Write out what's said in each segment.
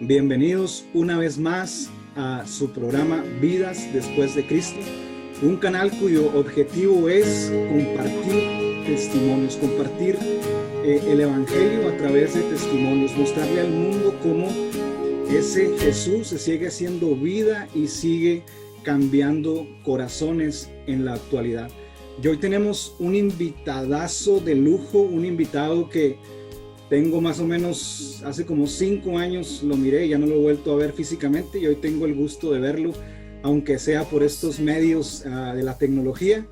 Bienvenidos una vez más a su programa Vidas Después de Cristo, un canal cuyo objetivo es compartir testimonios, compartir el Evangelio a través de testimonios, mostrarle al mundo cómo ese Jesús se sigue haciendo vida y sigue cambiando corazones en la actualidad. Y hoy tenemos un invitadazo de lujo, un invitado que tengo más o menos, hace como 5 años lo miré, ya no lo he vuelto a ver físicamente y hoy tengo el gusto de verlo, aunque sea por estos medios de la tecnología.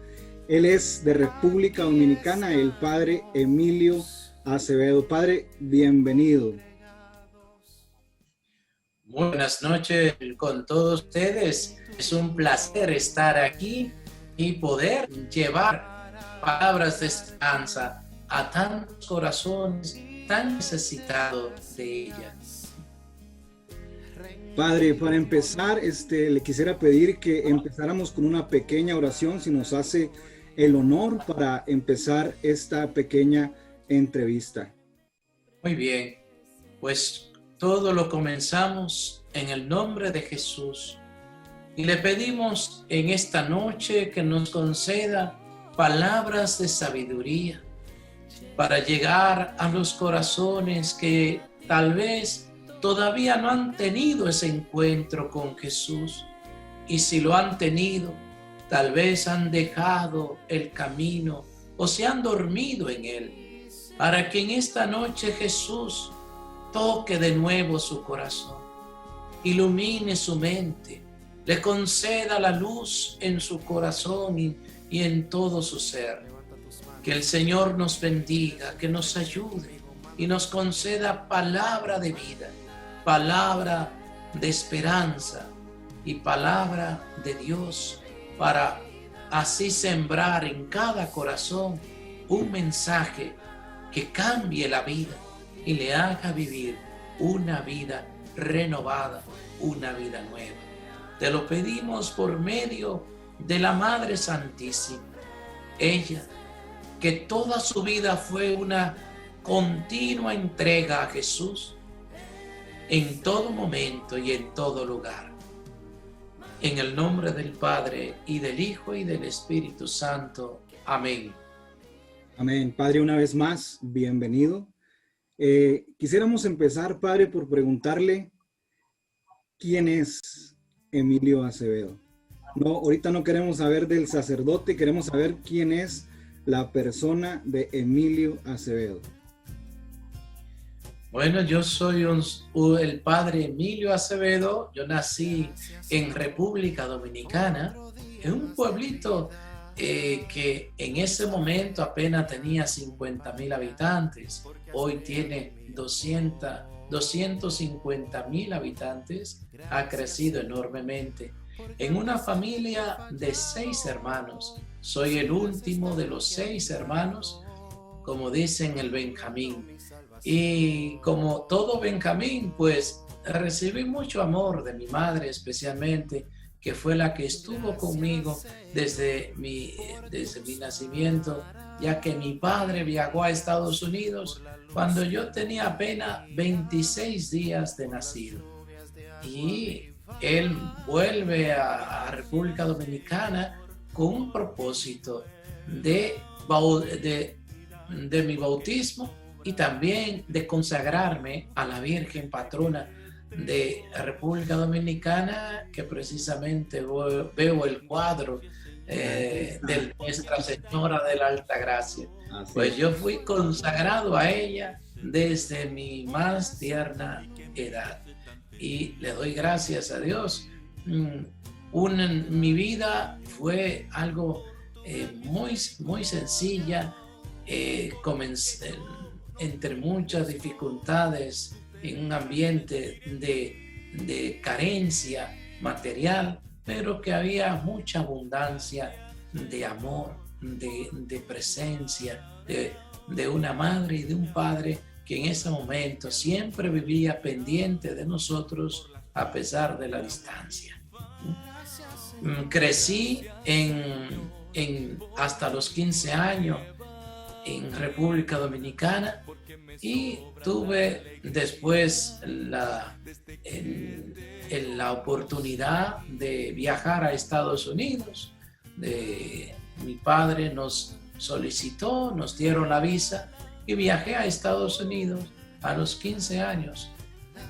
Él es de República Dominicana, el padre Emilio Acevedo. Padre, bienvenido. Buenas noches con todos ustedes. Es un placer estar aquí y poder llevar palabras de esperanza a tantos corazones tan necesitados de ella. Padre, para empezar, le quisiera pedir que empezáramos con una pequeña oración, si nos hace el honor para empezar esta pequeña entrevista. Muy bien, pues todo lo comenzamos en el nombre de Jesús y le pedimos en esta noche que nos conceda palabras de sabiduría para llegar a los corazones que tal vez todavía no han tenido ese encuentro con Jesús, y si lo han tenido, tal vez han dejado el camino o se han dormido en él, para que en esta noche Jesús toque de nuevo su corazón, ilumine su mente, le conceda la luz en su corazón y en todo su ser. Que el Señor nos bendiga, que nos ayude y nos conceda palabra de vida, palabra de esperanza y palabra de Dios, para así sembrar en cada corazón un mensaje que cambie la vida y le haga vivir una vida renovada, una vida nueva. Te lo pedimos por medio de la Madre Santísima. Ella, que toda su vida fue una continua entrega a Jesús en todo momento y en todo lugar. En el nombre del Padre, y del Hijo, y del Espíritu Santo. Amén. Amén. Padre, una vez más, bienvenido. Quisiéramos empezar, Padre, por preguntarle quién es Emilio Acevedo. No, ahorita no queremos saber del sacerdote, queremos saber quién es la persona de Emilio Acevedo. Bueno, yo soy el padre Emilio Acevedo. Yo nací en República Dominicana, en un pueblito que en ese momento apenas tenía 50,000 habitantes. Hoy tiene 250,000 habitantes. Ha crecido enormemente. En una familia de 6 hermanos. Soy el último de los 6 hermanos, como dicen el Benjamín. Y como todo Benjamín, pues recibí mucho amor de mi madre especialmente, que fue la que estuvo conmigo desde mi nacimiento, ya que mi padre viajó a Estados Unidos cuando yo tenía apenas 26 días de nacido. Y él vuelve a República Dominicana con un propósito de mi bautismo y también de consagrarme a la Virgen patrona de República Dominicana, que precisamente veo el cuadro de Nuestra Señora de la Altagracia. Pues yo fui consagrado a ella desde mi más tierna edad y le doy gracias a Dios. Mi vida fue algo muy sencilla. Comencé entre muchas dificultades en un ambiente de carencia material, pero que había mucha abundancia de amor, de presencia, de una madre y de un padre que en ese momento siempre vivía pendiente de nosotros a pesar de la distancia. Crecí hasta los 15 años en República Dominicana y tuve después la oportunidad de viajar a Estados Unidos. Mi padre nos solicitó, nos dieron la visa y viajé a Estados Unidos a los 15 años.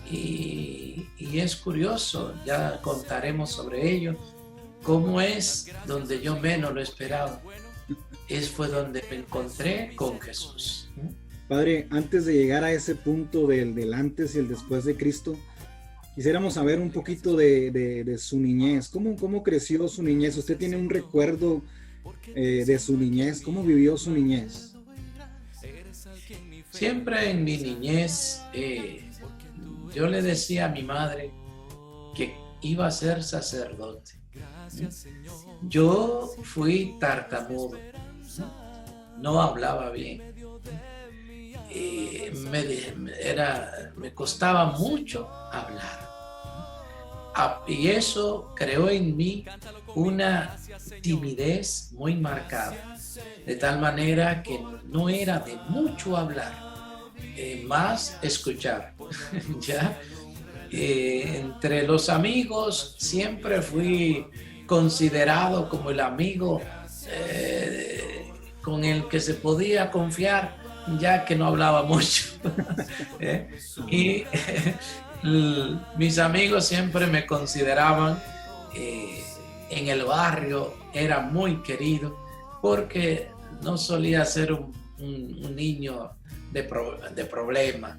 Y es curioso, ya contaremos sobre ello, cómo es donde yo menos lo esperaba. Fue donde me encontré con Jesús. Padre, antes de llegar a ese punto del antes y el después de Cristo, quisiéramos saber un poquito de su niñez. ¿Cómo creció su niñez? ¿Usted tiene un recuerdo de su niñez? ¿Cómo vivió su niñez? Siempre en mi niñez, yo le decía a mi madre que iba a ser sacerdote. Yo fui tartamudo, no hablaba bien. Me costaba mucho hablar. Y eso creó en mí una timidez muy marcada, de tal manera que no era de mucho hablar, más escuchar. ¿Ya? Entre los amigos siempre fui considerado como el amigo con el que se podía confiar, ya que no hablaba mucho. Y mis amigos siempre me consideraban, en el barrio era muy querido, porque no solía ser un niño de problema.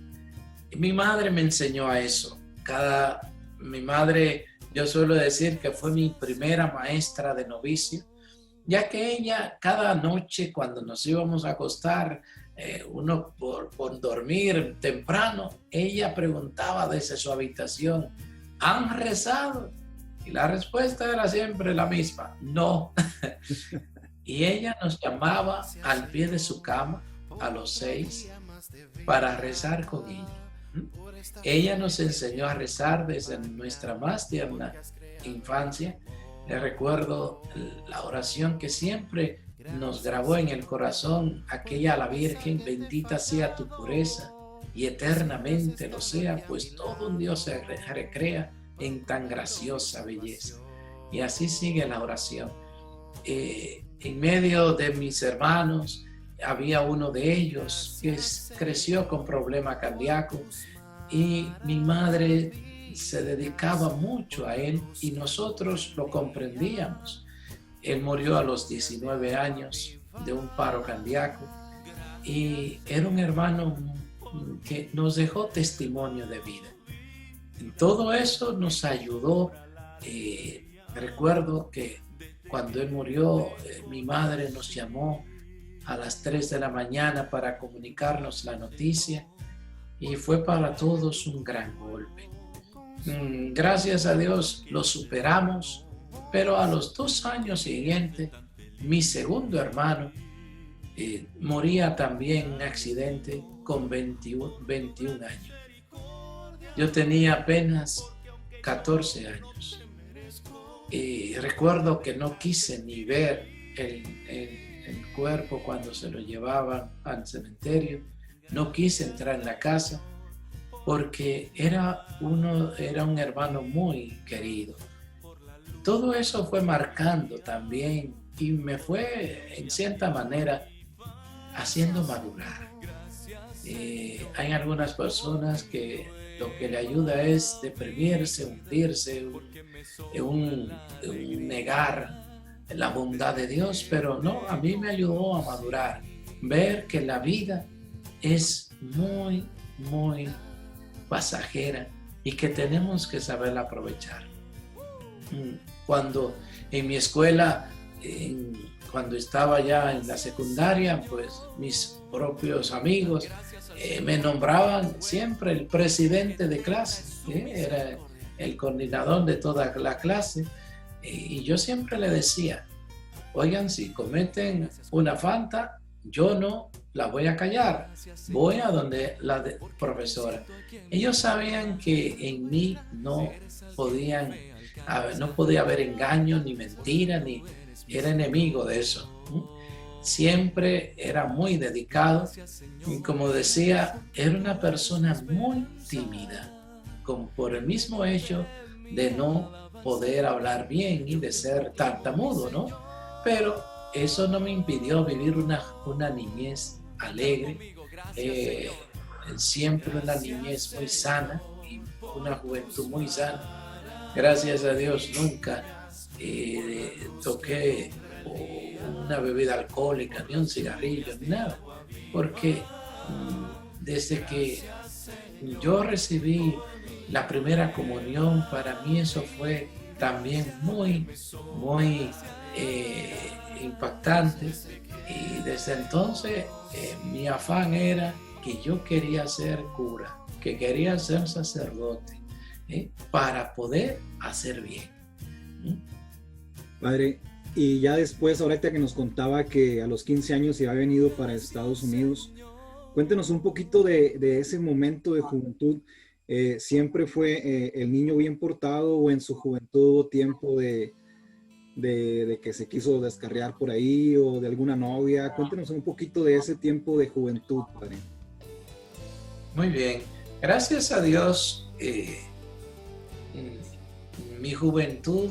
Mi madre me enseñó a eso. Mi madre, yo suelo decir que fue mi primera maestra de novicio, ya que ella cada noche cuando nos íbamos a acostar, uno por dormir temprano, ella preguntaba desde su habitación, ¿han rezado? Y la respuesta era siempre la misma, no. Y ella nos llamaba al pie de su cama a los 6 para rezar con ella. Ella nos enseñó a rezar desde nuestra más tierna infancia. Le recuerdo la oración que siempre nos grabó en el corazón, aquella a la Virgen: bendita sea tu pureza y eternamente lo sea, pues todo un Dios se recrea en tan graciosa belleza. Y así sigue la oración. En medio de mis hermanos había uno de ellos que creció con problema cardíaco y mi madre se dedicaba mucho a él y nosotros lo comprendíamos. Él murió a los 19 años de un paro cardíaco y era un hermano que nos dejó testimonio de vida. Y todo eso nos ayudó. Recuerdo que cuando él murió, mi madre nos llamó a las 3 de la mañana para comunicarnos la noticia y fue para todos un gran golpe. Gracias a Dios lo superamos, pero a los 2 años siguientes, mi segundo hermano moría también en un accidente con 21 años. Yo tenía apenas 14 años. Recuerdo que no quise ni ver el cuerpo cuando se lo llevaban al cementerio. No quise entrar en la casa porque era un hermano muy querido. Todo eso fue marcando también y me fue en cierta manera haciendo madurar. Hay algunas personas que lo que le ayuda es deprimirse, hundirse, negar la bondad de Dios, pero no, a mí me ayudó a madurar, ver que la vida es muy, muy pasajera y que tenemos que saberla aprovechar. Cuando en mi escuela, cuando estaba ya en la secundaria, pues mis propios amigos me nombraban siempre el presidente de clase, era el coordinador de toda la clase, y yo siempre le decía, oigan, si cometen una falta, yo no la voy a callar, voy a donde la profesora. Ellos sabían que en mí no podía haber engaño, ni mentira, ni era enemigo de eso. siempre era muy dedicado y, como decía, era una persona muy tímida, por el mismo hecho de no poder hablar bien y de ser tartamudo, ¿no? Pero eso no me impidió vivir una niñez alegre, siempre una niñez muy sana y una juventud muy sana. Gracias a Dios nunca toqué una bebida alcohólica, ni un cigarrillo, ni nada, porque desde que yo recibí la primera comunión, para mí eso fue también muy, muy impactante, y desde entonces mi afán era que yo quería ser cura, que quería ser sacerdote, para poder hacer bien. Padre, y ya después, ahorita que nos contaba que a los 15 años se había venido para Estados Unidos, cuéntenos un poquito de ese momento de juventud. ¿Siempre fue el niño bien portado o en su juventud hubo tiempo de que se quiso descarriar por ahí o de alguna novia? Cuéntenos un poquito de ese tiempo de juventud, padre. Muy bien, gracias a Dios, mi juventud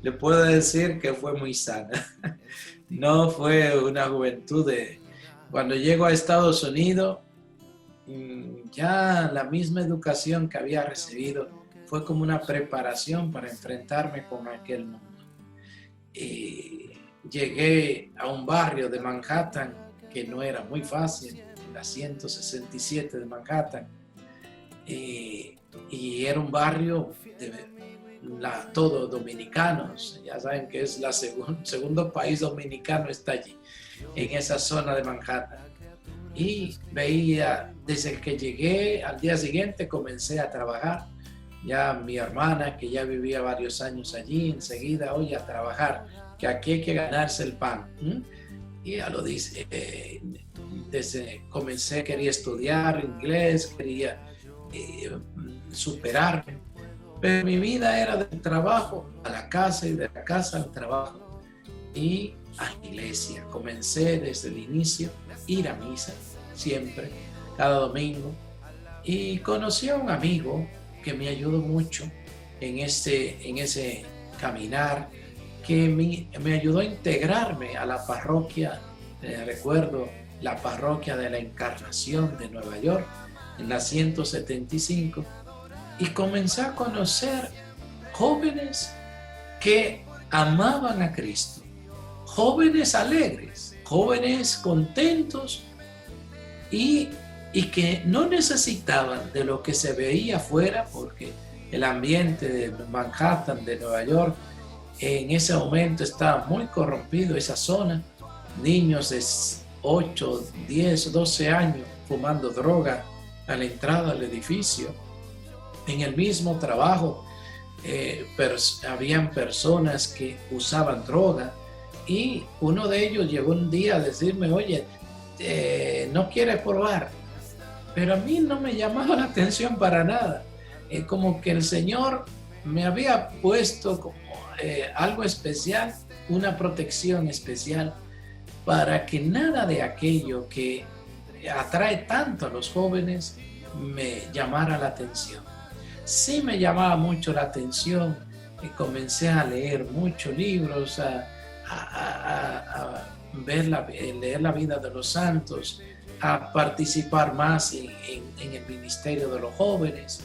le puedo decir que fue muy sana. No fue una juventud de... Cuando llego a Estados Unidos, ya la misma educación que había recibido fue como una preparación para enfrentarme con aquel mundo. Llegué a un barrio de Manhattan que no era muy fácil, la 167 de Manhattan, y era un barrio todo dominicanos. Ya saben que es el segundo país dominicano está allí, en esa zona de Manhattan. Y veía, desde que llegué al día siguiente comencé a trabajar. Ya mi hermana, que ya vivía varios años allí, enseguida, oye, a trabajar, que aquí hay que ganarse el pan. Y ya lo dice, desde comencé, quería estudiar inglés, quería superarme. Pero mi vida era del trabajo a la casa y de la casa al trabajo y a la iglesia. Comencé desde el inicio a ir a misa siempre, cada domingo, y conocí a un amigo que me ayudó mucho en ese caminar, que me ayudó a integrarme a la parroquia. Recuerdo la parroquia de la Encarnación de Nueva York, en la 175, y comencé a conocer jóvenes que amaban a Cristo, jóvenes alegres, jóvenes contentos y que no necesitaban de lo que se veía afuera, porque el ambiente de Manhattan, de Nueva York, en ese momento estaba muy corrompido, esa zona. Niños de 8, 10, 12 años fumando droga a la entrada del edificio. En el mismo trabajo habían personas que usaban droga, y uno de ellos llegó un día a decirme, oye, ¿no quieres probar? Pero a mí no me llamaba la atención para nada. Como que el Señor me había puesto como algo especial, una protección especial, para que nada de aquello que atrae tanto a los jóvenes me llamara la atención. Sí me llamaba mucho la atención y comencé a leer muchos libros, a leer la vida de los santos, a participar más en el ministerio de los jóvenes.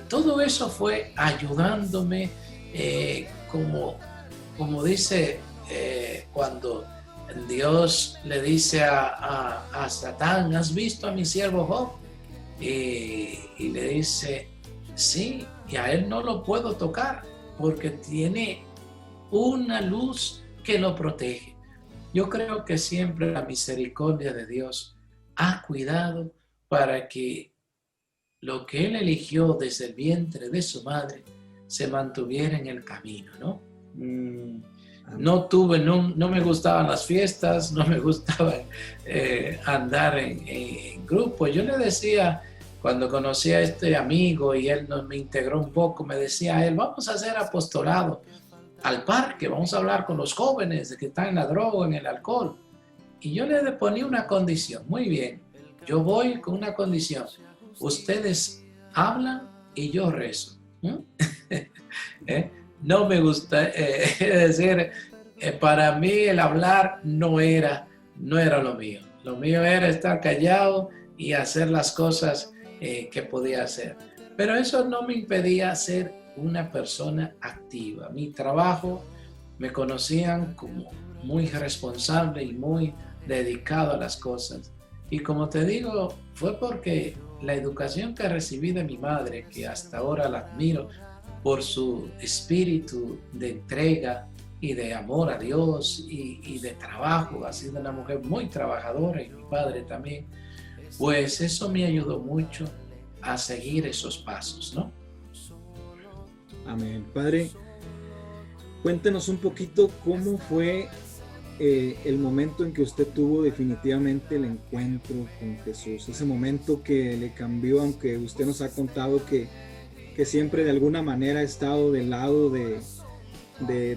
Todo eso fue ayudándome, como dice cuando Dios le dice a Satán, ¿has visto a mi siervo Job? Y le dice, sí, y a él no lo puedo tocar porque tiene una luz que lo protege. Yo creo que siempre la misericordia de Dios ha cuidado para que lo que él eligió desde el vientre de su madre se mantuviera en el camino, ¿no? No me gustaban las fiestas, no me gustaba andar en grupo. Yo le decía, cuando conocí a este amigo y él me integró un poco, me decía a él, vamos a hacer apostolado. al parque, vamos a hablar con los jóvenes de que están en la droga, en el alcohol. Y yo le ponía una condición, muy bien, yo voy con una condición, ustedes hablan y yo rezo. No me gusta, es decir, para mí el hablar no era lo mío era estar callado y hacer las cosas que podía hacer. Pero eso no me impedía ser una persona activa. Mi trabajo me conocían como muy responsable y muy dedicado a las cosas. Y como te digo, fue porque la educación que recibí de mi madre, que hasta ahora la admiro por su espíritu de entrega y de amor a Dios y de trabajo, ha sido una mujer muy trabajadora y mi padre también, pues eso me ayudó mucho a seguir esos pasos, ¿no? Amén. Padre, cuéntenos un poquito cómo fue el momento en que usted tuvo definitivamente el encuentro con Jesús, ese momento que le cambió, aunque usted nos ha contado que siempre de alguna manera ha estado del lado de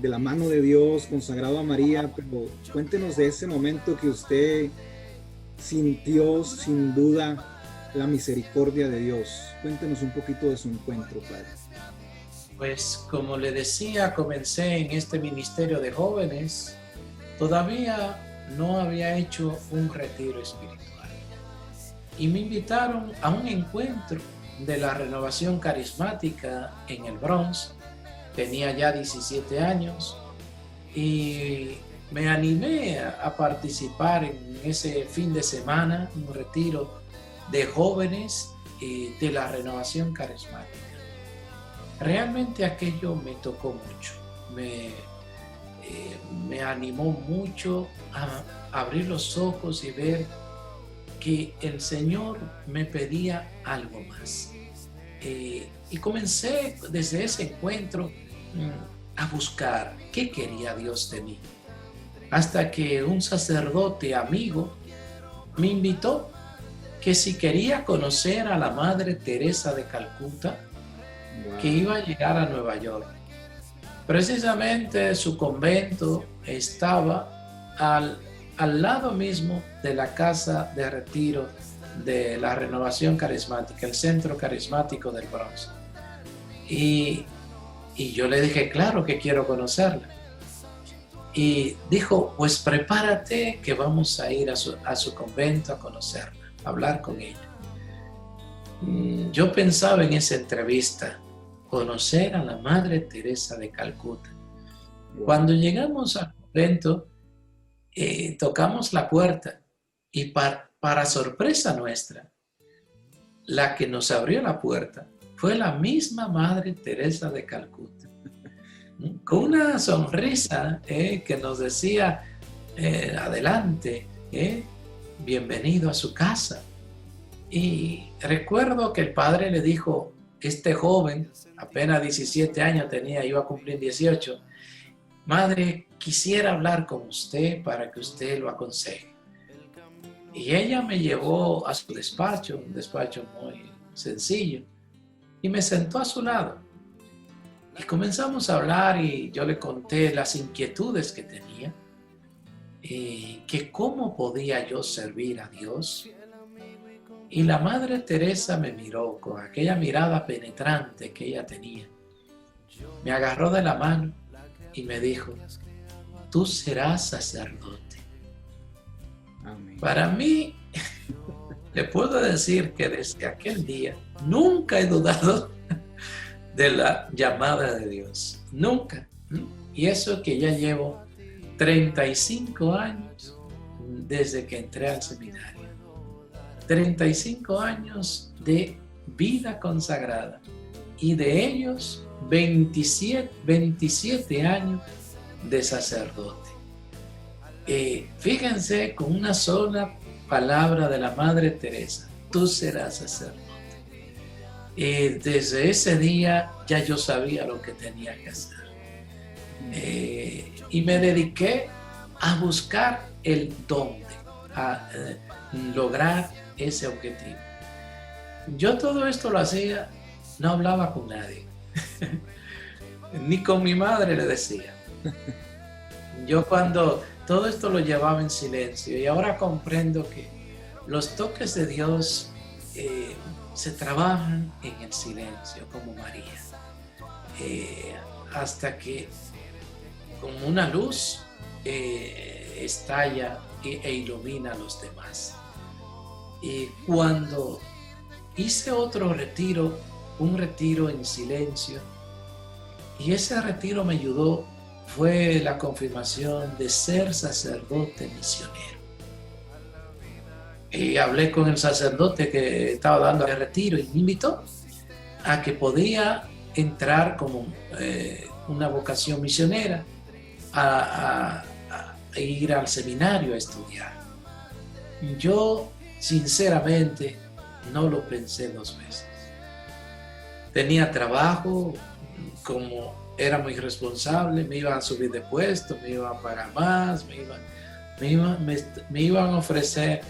la mano de Dios, consagrado a María, pero cuéntenos de ese momento que usted sintió sin duda la misericordia de Dios. Cuéntenos un poquito de su encuentro, Padre. Pues como le decía, comencé en este ministerio de jóvenes. Todavía no había hecho un retiro espiritual y me invitaron a un encuentro de la renovación carismática en el Bronx. Tenía ya 17 años y me animé a participar en ese fin de semana, un retiro de jóvenes de la renovación carismática. Realmente aquello me tocó mucho, me animó mucho a abrir los ojos y ver que el Señor me pedía algo más. Y comencé desde ese encuentro a buscar qué quería Dios de mí. Hasta que un sacerdote amigo me invitó que si quería conocer a la Madre Teresa de Calcuta, que iba a llegar a Nueva York. Precisamente su convento estaba al lado mismo de la casa de retiro de la renovación carismática, el centro carismático del Bronx. Y yo le dije, claro que quiero conocerla. Y dijo, pues prepárate que vamos a ir a su convento a conocerla, a hablar con ella. Yo pensaba en esa entrevista, conocer a la Madre Teresa de Calcuta. Cuando llegamos al convento, tocamos la puerta y para sorpresa nuestra, la que nos abrió la puerta fue la misma Madre Teresa de Calcuta, con una sonrisa que nos decía, adelante, bienvenido a su casa. Y recuerdo que el padre le dijo, este joven, apenas 17 años tenía, iba a cumplir 18, madre, quisiera hablar con usted para que usted lo aconseje. Y ella me llevó a su despacho, un despacho muy sencillo, y me sentó a su lado. Y comenzamos a hablar y yo le conté las inquietudes que tenía, que cómo podía yo servir a Dios. Y la Madre Teresa me miró con aquella mirada penetrante que ella tenía. Me agarró de la mano y me dijo, tú serás sacerdote. Amén. Para mí, le puedo decir que desde aquel día nunca he dudado de la llamada de Dios. Nunca. Y eso que ya llevo 35 años desde que entré al seminario. 35 años de vida consagrada y de ellos 27 años de sacerdote. Fíjense, con una sola palabra de la Madre Teresa, tú serás sacerdote. Desde ese día ya yo sabía lo que tenía que hacer. Y me dediqué a buscar el dónde, a lograr ese objetivo. Yo todo esto lo hacía, no hablaba con nadie, ni con mi madre le decía. Yo cuando todo esto lo llevaba en silencio y ahora comprendo que los toques de Dios se trabajan en el silencio, como María, hasta que como una luz estalla e ilumina a los demás. Y cuando hice otro retiro, un retiro en silencio, y ese retiro me ayudó, fue la confirmación de ser sacerdote misionero. Y hablé con el sacerdote que estaba dando el retiro y me invitó a que podía entrar como una vocación misionera a ir al seminario a estudiar. Yo, sinceramente, no lo pensé 2 veces. Tenía trabajo, como era muy responsable, me iban a subir de puesto, me iban a pagar más, me iban a ofrecer.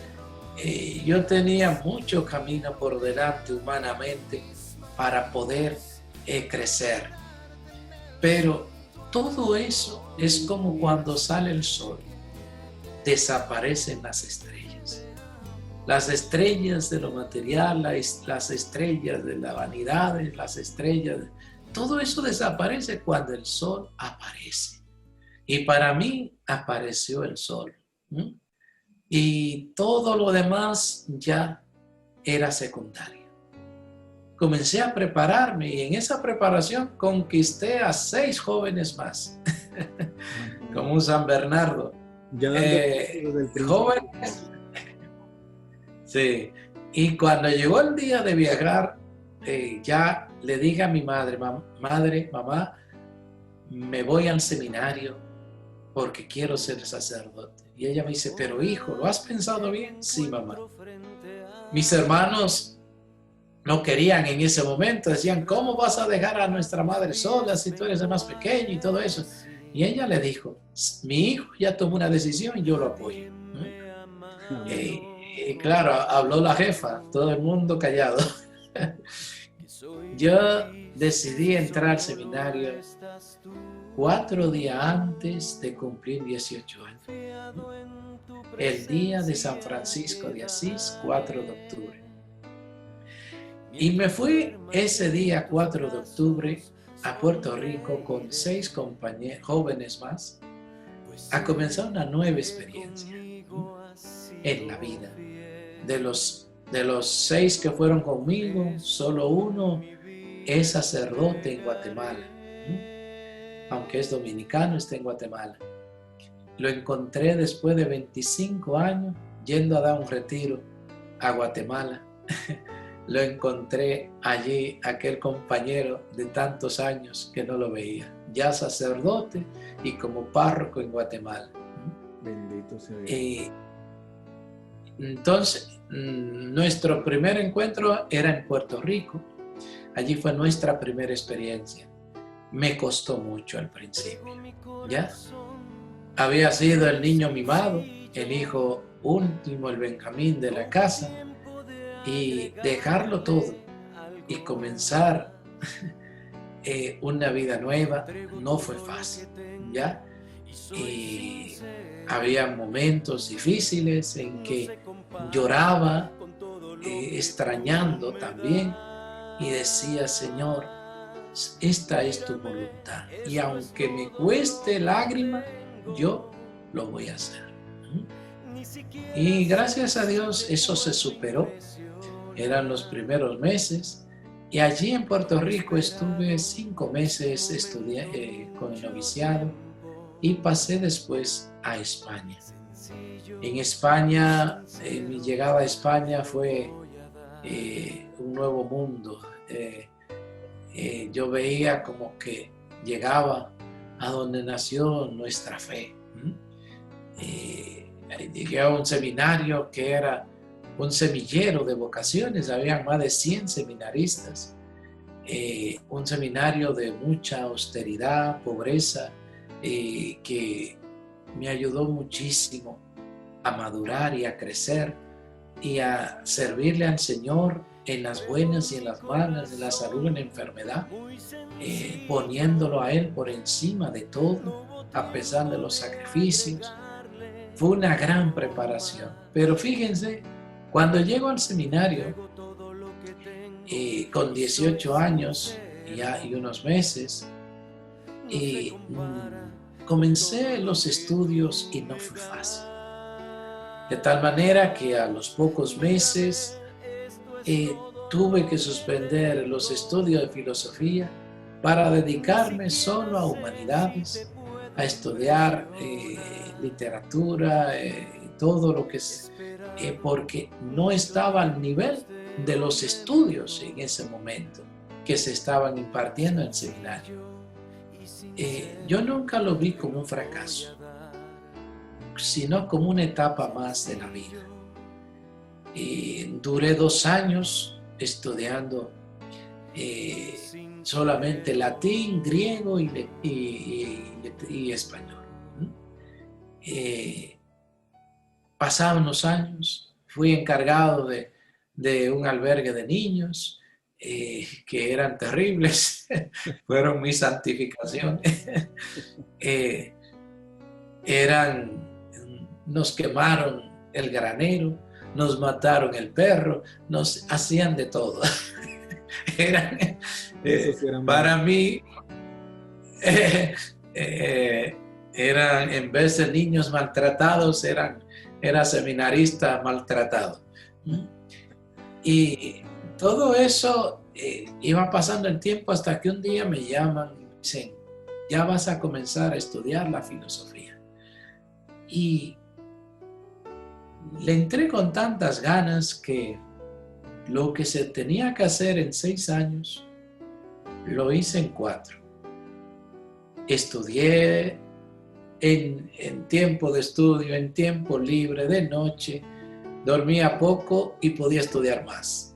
Yo tenía mucho camino por delante humanamente para poder crecer. Pero todo eso es como cuando sale el sol, desaparecen las estrellas. Las estrellas de lo material, las estrellas de la vanidad, las estrellas, todo eso desaparece cuando el sol aparece. Y para mí apareció el sol. Y todo lo demás ya era secundario. Comencé a prepararme y en esa preparación conquisté a 6 jóvenes más, como un San Bernardo. Ya Jóvenes. Sí. Y cuando llegó el día de viajar, ya le dije a mi madre, mamá, me voy al seminario porque quiero ser sacerdote. Y ella me dice, pero hijo, ¿lo has pensado bien? Sí, mamá. Mis hermanos no querían en ese momento, decían, ¿cómo vas a dejar a nuestra madre sola si tú eres el más pequeño y todo eso? Y ella le dijo, mi hijo ya tomó una decisión y yo lo apoyo. Y claro, habló la jefa, todo el mundo callado. Yo decidí entrar al seminario 4 días antes de cumplir 18 años. El día de San Francisco de Asís, 4 de octubre. Y me fui ese día, 4 de octubre, a Puerto Rico con 6 jóvenes más, a comenzar una nueva experiencia en la vida. De los 6 que fueron conmigo, solo uno es sacerdote en Guatemala. Aunque es dominicano, está en Guatemala. Lo encontré después de 25 años yendo a dar un retiro a Guatemala. Lo encontré allí, aquel compañero de tantos años que no lo veía, ya sacerdote y como párroco en Guatemala. Bendito sea Dios. Entonces, nuestro primer encuentro era en Puerto Rico. Allí fue nuestra primera experiencia. Me costó mucho al principio, ¿ya? Había sido el niño mimado, el hijo último, el Benjamín de la casa, y dejarlo todo y comenzar una vida nueva no fue fácil, ¿ya? Y había momentos difíciles en que lloraba, extrañando también, y decía, Señor, esta es tu voluntad. Y aunque me cueste lágrima, yo lo voy a hacer. Y gracias a Dios eso se superó. Eran los primeros meses. Y allí en Puerto Rico estuve 5 meses con el noviciado y pasé después a España. En España, mi llegada a España fue un nuevo mundo. Yo veía como que llegaba a donde nació nuestra fe. Llegué a un seminario que era un semillero de vocaciones, había más de 100 seminaristas, un seminario de mucha austeridad, pobreza, que me ayudó muchísimo a madurar y a crecer y a servirle al Señor en las buenas y en las malas, en la salud y en la enfermedad, poniéndolo a Él por encima de todo a pesar de los sacrificios. Fue una gran preparación. Pero fíjense, cuando llego al seminario, con 18 años y unos meses, comencé los estudios y no fue fácil. De tal manera que a los pocos meses tuve que suspender los estudios de filosofía para dedicarme solo a humanidades, a estudiar literatura, todo lo que es, porque no estaba al nivel de los estudios en ese momento que se estaban impartiendo en el seminario. Yo nunca lo vi como un fracaso, sino como una etapa más de la vida. Duré 2 años estudiando solamente latín, griego y español. Pasaban los años, fui encargado de un albergue de niños que eran terribles, fueron mi santificación. Nos quemaron el granero, nos mataron el perro, nos hacían de todo. Para mí, eran, en vez de niños maltratados, era seminarista maltratado. Y todo eso iba pasando el tiempo hasta que un día me llaman y me dicen, ya vas a comenzar a estudiar la filosofía. Y le entré con tantas ganas que lo que se tenía que hacer en 6 años, lo hice en 4. Estudié en tiempo de estudio, en tiempo libre, de noche, dormía poco y podía estudiar más.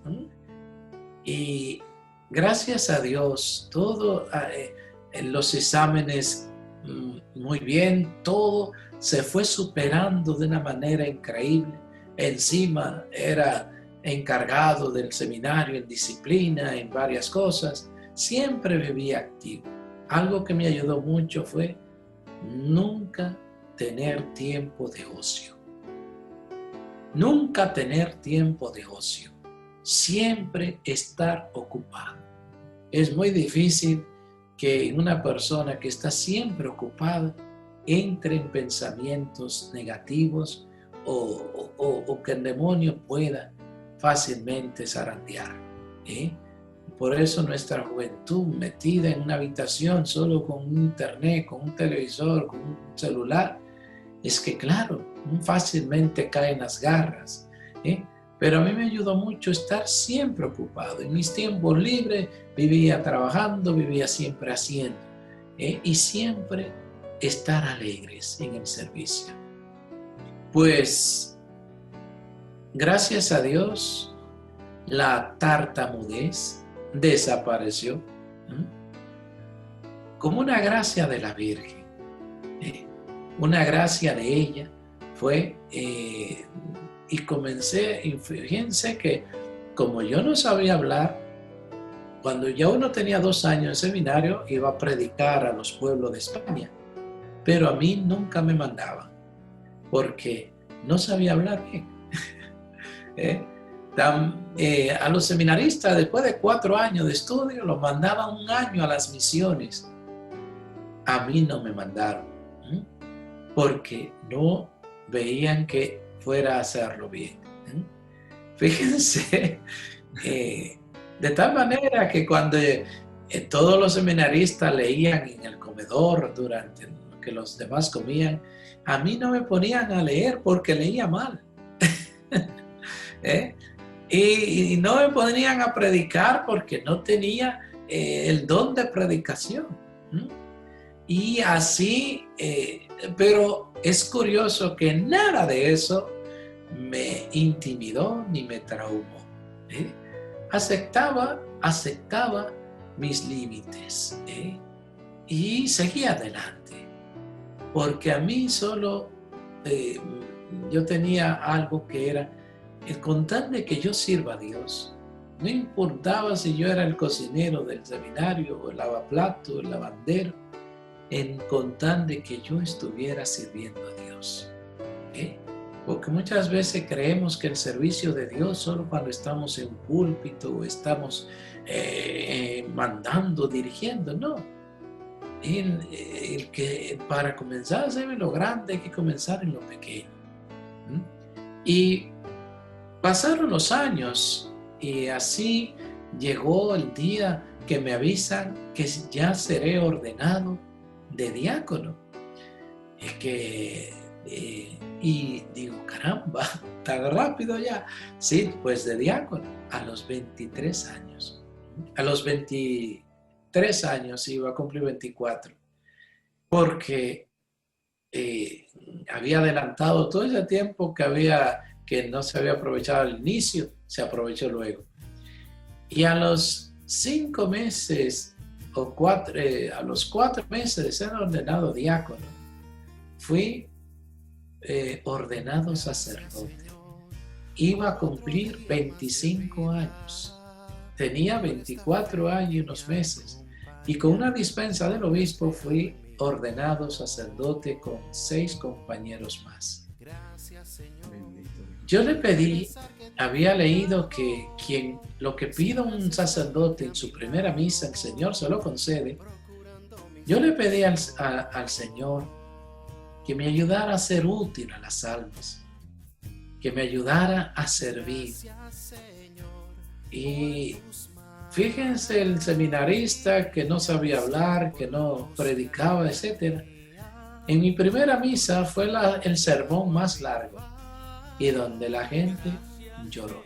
Y gracias a Dios, todo en los exámenes muy bien, todo se fue superando de una manera increíble. Encima era encargado del seminario en disciplina, en varias cosas. Siempre vivía activo. Algo que me ayudó mucho fue nunca tener tiempo de ocio. Nunca tener tiempo de ocio. Siempre estar ocupado. Es muy difícil que una persona que está siempre ocupada entre en pensamientos negativos o que el demonio pueda fácilmente zarandear. Por eso nuestra juventud metida en una habitación solo con un internet, con un televisor, con un celular, es que claro, fácilmente caen las garras. Pero a mí me ayudó mucho estar siempre ocupado. En mis tiempos libres vivía trabajando, vivía siempre haciendo. Y siempre estar alegres en el servicio. Pues, gracias a Dios, la tartamudez desapareció. Como una gracia de la Virgen. Una gracia de ella fue... y comencé, y fíjense que como yo no sabía hablar, cuando ya uno tenía 2 años en seminario, iba a predicar a los pueblos de España. Pero a mí nunca me mandaban, porque no sabía hablar bien. A los seminaristas, después de 4 años de estudio, los mandaban 1 año a las misiones. A mí no me mandaron, porque no veían que fuera a hacerlo bien. Fíjense, de tal manera que cuando todos los seminaristas leían en el comedor durante lo que los demás comían, a mí no me ponían a leer porque leía mal. Y no me ponían a predicar porque no tenía el don de predicación. Y así, pero es curioso que nada de eso me intimidó ni me traumó. Aceptaba mis límites y seguía adelante. Porque a mí solo yo tenía algo que era el contarle que yo sirva a Dios. No importaba si yo era el cocinero del seminario, o el lavaplato, el lavandero. con tal de que yo estuviera sirviendo a Dios. ¿Eh? Porque muchas veces creemos que el servicio de Dios solo cuando estamos en un púlpito o estamos mandando, dirigiendo. No. El que para comenzar a hacer lo grande hay que comenzar en lo pequeño. Y pasaron los años y así llegó el día que me avisan que ya seré ordenado de diácono. Es que, y digo, caramba, tan rápido ya. Sí, pues de diácono a los 23 años. A los 23 años iba a cumplir 24. Porque había adelantado todo ese tiempo que no se había aprovechado al inicio, se aprovechó luego. Y a los 5 meses a los 4 meses de ser ordenado diácono, fui ordenado sacerdote. Iba a cumplir 25 años. Tenía 24 años y unos meses. Y con una dispensa del obispo fui ordenado sacerdote con 6 compañeros más. Yo le pedí, había leído que lo que pida un sacerdote en su primera misa, el Señor se lo concede. Yo le pedí al Señor que me ayudara a ser útil a las almas, que me ayudara a servir. Y fíjense, el seminarista que no sabía hablar, que no predicaba, etc. En mi primera misa fue el sermón más largo y donde la gente lloró.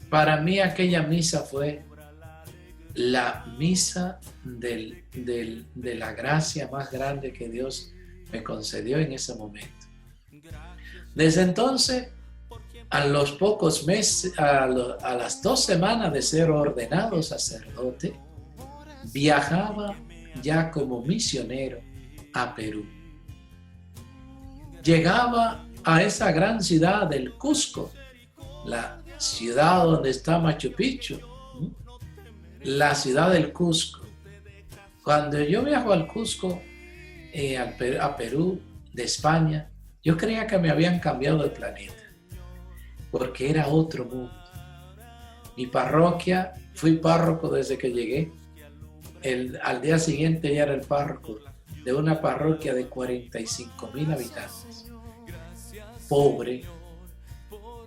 Para mí aquella misa fue la misa de la gracia más grande que Dios me concedió en ese momento. Desde entonces, a los pocos meses, a las 2 semanas de ser ordenado sacerdote, viajaba ya como misionero a Perú. Llegaba a esa gran ciudad del Cusco, la ciudad donde está Machu Picchu, la ciudad del Cusco. Cuando yo viajo al Cusco, a Perú, de España, yo creía que me habían cambiado de planeta, porque era otro mundo. Mi parroquia, fui párroco desde que llegué. Al día siguiente ya era el párroco de una parroquia de 45,000 habitantes. Pobre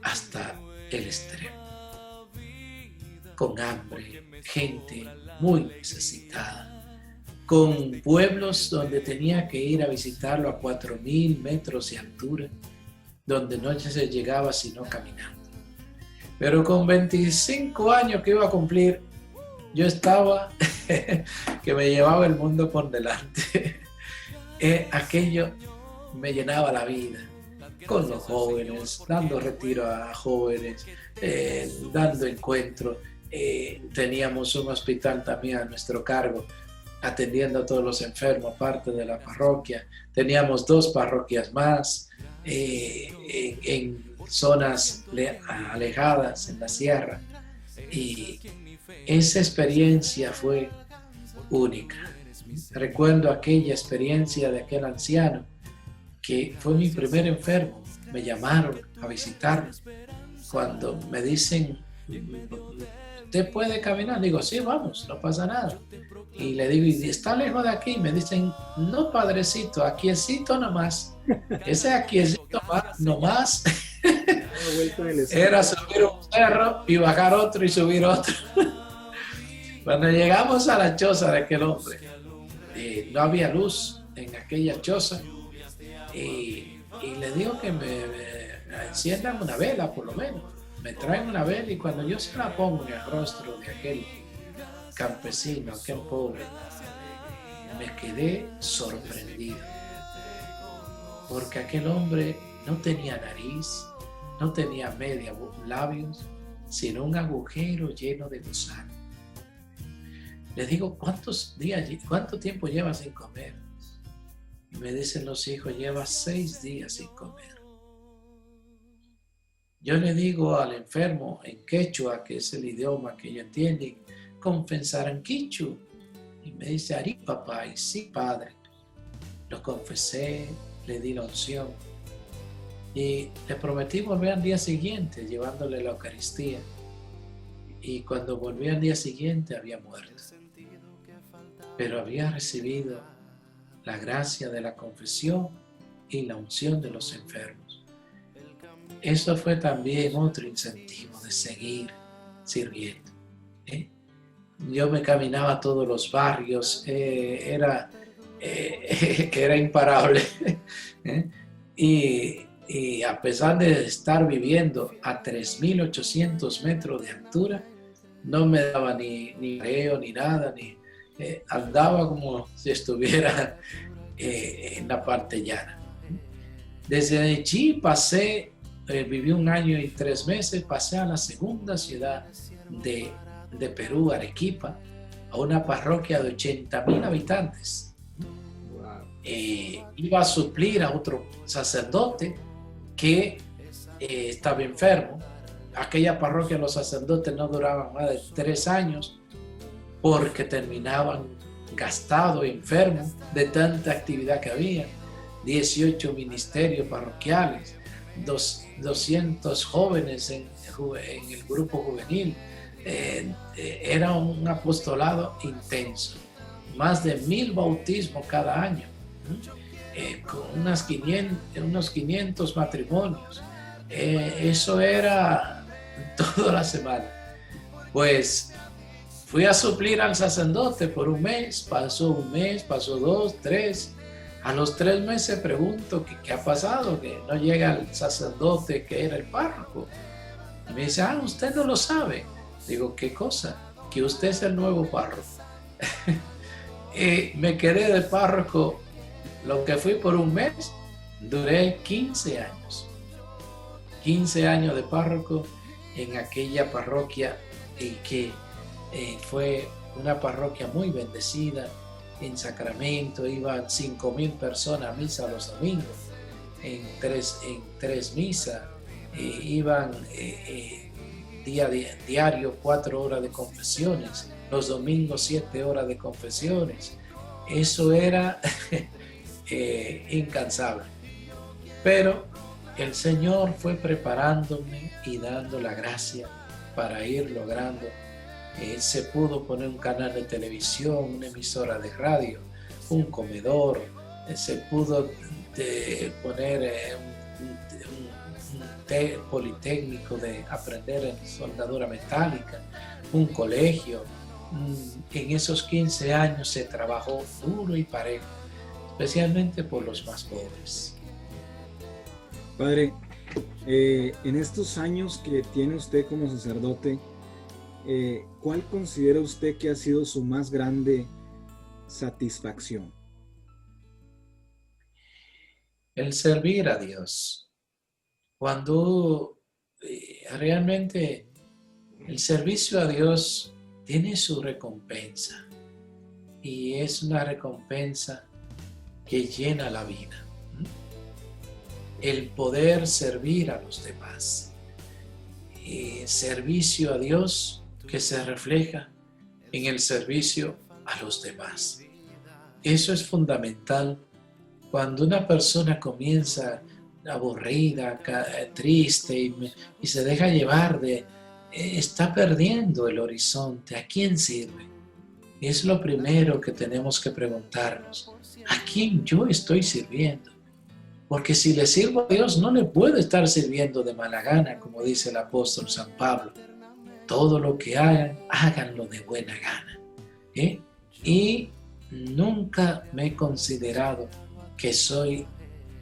hasta el extremo. Con hambre, gente muy necesitada. Con pueblos donde tenía que ir a visitarlo a 4,000 metros de altura, donde no se llegaba sino caminando. Pero con 25 años que iba a cumplir, yo estaba que me llevaba el mundo por delante. Aquello me llenaba la vida, con los jóvenes, dando retiro a jóvenes, dando encuentros. Teníamos un hospital también a nuestro cargo, atendiendo a todos los enfermos, parte de la parroquia. Teníamos 2 parroquias más en zonas alejadas en la sierra, y esa experiencia fue única. Recuerdo aquella experiencia de aquel anciano que fue mi primer enfermo. Me llamaron a visitarme. Cuando me dicen, ¿usted puede caminar? Digo, sí, vamos, no pasa nada. Y le digo, ¿y está lejos de aquí? Me dicen, no, padrecito, aquiecito nomás. Ese aquiecito nomás era subir un cerro y bajar otro y subir otro. Cuando llegamos a la choza de aquel hombre, no había luz en aquella choza, y le digo que me enciendan una vela, por lo menos. Me traen una vela, y cuando yo se la pongo en el rostro de aquel campesino, aquel pobre, me quedé sorprendido, porque aquel hombre no tenía nariz, no tenía media labios, sino un agujero lleno de gusano. Le digo, ¿cuánto tiempo llevas sin comer? Y me dicen los hijos, lleva 6 días sin comer. Yo le digo al enfermo en quechua, que es el idioma que ellos entienden, confesar en quichu. Y me dice, Ari, papá, y sí, padre. Lo confesé, le di la unción. Y le prometí volver al día siguiente, llevándole la Eucaristía. Y cuando volví al día siguiente había muerto. Pero había recibido la gracia de la confesión y la unción de los enfermos. Eso fue también otro incentivo de seguir sirviendo. Yo me caminaba a todos los barrios, era imparable. Y a pesar de estar viviendo a 3.800 metros de altura, no me daba ni mareo ni nada, andaba como si estuviera en la parte llana. Desde allí viví 1 año y 3 meses, pasé a la segunda ciudad de Perú, Arequipa, a una parroquia de 80,000 habitantes. Iba a suplir a otro sacerdote que estaba enfermo. Aquella parroquia, los sacerdotes no duraban más de 3 años porque terminaban gastados, enfermos de tanta actividad que había. 18 ministerios parroquiales, 200 jóvenes en el grupo juvenil. Era un apostolado intenso, más de 1,000 bautismos cada año, con unos 500 matrimonios. Eso era toda la semana. Pues fui a suplir al sacerdote por 1 mes, pasó 1 mes, pasó 2, 3. A los 3 meses pregunto qué ha pasado, que no llega el sacerdote que era el párroco. Y me dice, usted no lo sabe. Digo, ¿qué cosa? Que usted es el nuevo párroco. Y me quedé de párroco, lo que fui por 1 mes, duré 15 años. 15 años de párroco en aquella parroquia que fue una parroquia muy bendecida. En Sacramento iban 5,000 personas a misa los domingos, en tres misas, iban diario 4 horas de confesiones, los domingos 7 horas de confesiones. Eso era incansable. Pero el Señor fue preparándome y dando la gracia para ir logrando. Se pudo poner un canal de televisión, una emisora de radio, un comedor, se pudo poner un politécnico de aprender en soldadura metálica, un colegio. En esos 15 años se trabajó duro y parejo, especialmente por los más pobres. Padre, en estos años que tiene usted como sacerdote, ¿cuál considera usted que ha sido su más grande satisfacción? El servir a Dios. Cuando realmente el servicio a Dios tiene su recompensa, y es una recompensa que llena la vida. El poder servir a los demás. Servicio a Dios que se refleja en el servicio a los demás. Eso es fundamental. Cuando una persona comienza aburrida, triste y se deja llevar está perdiendo el horizonte. ¿A quién sirve? Es lo primero que tenemos que preguntarnos. ¿A quién yo estoy sirviendo? Porque si le sirvo a Dios, no le puedo estar sirviendo de mala gana, como dice el apóstol San Pablo. Todo lo que hagan, háganlo de buena gana. Y nunca me he considerado que soy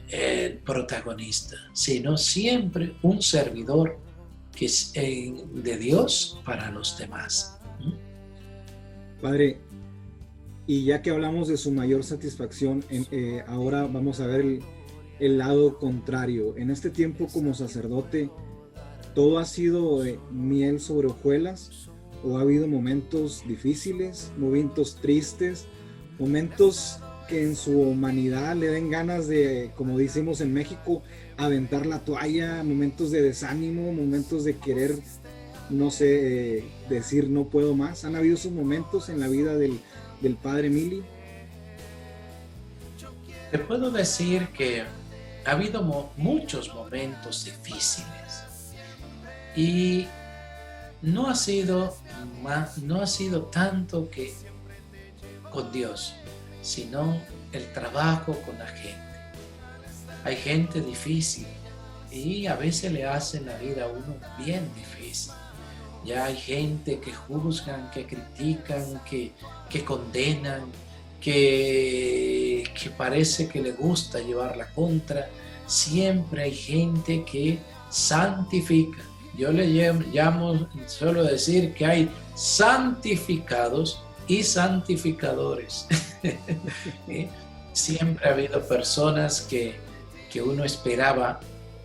el protagonista, sino siempre un servidor que es de Dios para los demás. Padre, y ya que hablamos de su mayor satisfacción, ahora vamos a ver el lado contrario. En este tiempo como sacerdote, ¿todo ha sido miel sobre hojuelas? ¿O ha habido momentos difíciles, momentos tristes, momentos que en su humanidad le den ganas de, como decimos en México, aventar la toalla, momentos de desánimo, momentos de querer no sé, decir no puedo más? ¿Han habido esos momentos en la vida del padre Mili? Te puedo decir que ha habido muchos momentos difíciles y no ha sido tanto que con Dios, sino el trabajo con la gente. Hay gente difícil y a veces le hacen la vida a uno bien difícil. Ya hay gente que juzgan, que critican, que condenan, que parece que le gusta llevar la contra. Siempre hay gente que santifica. Yo le llamo, suelo decir que hay santificados y santificadores. Siempre ha habido personas que uno esperaba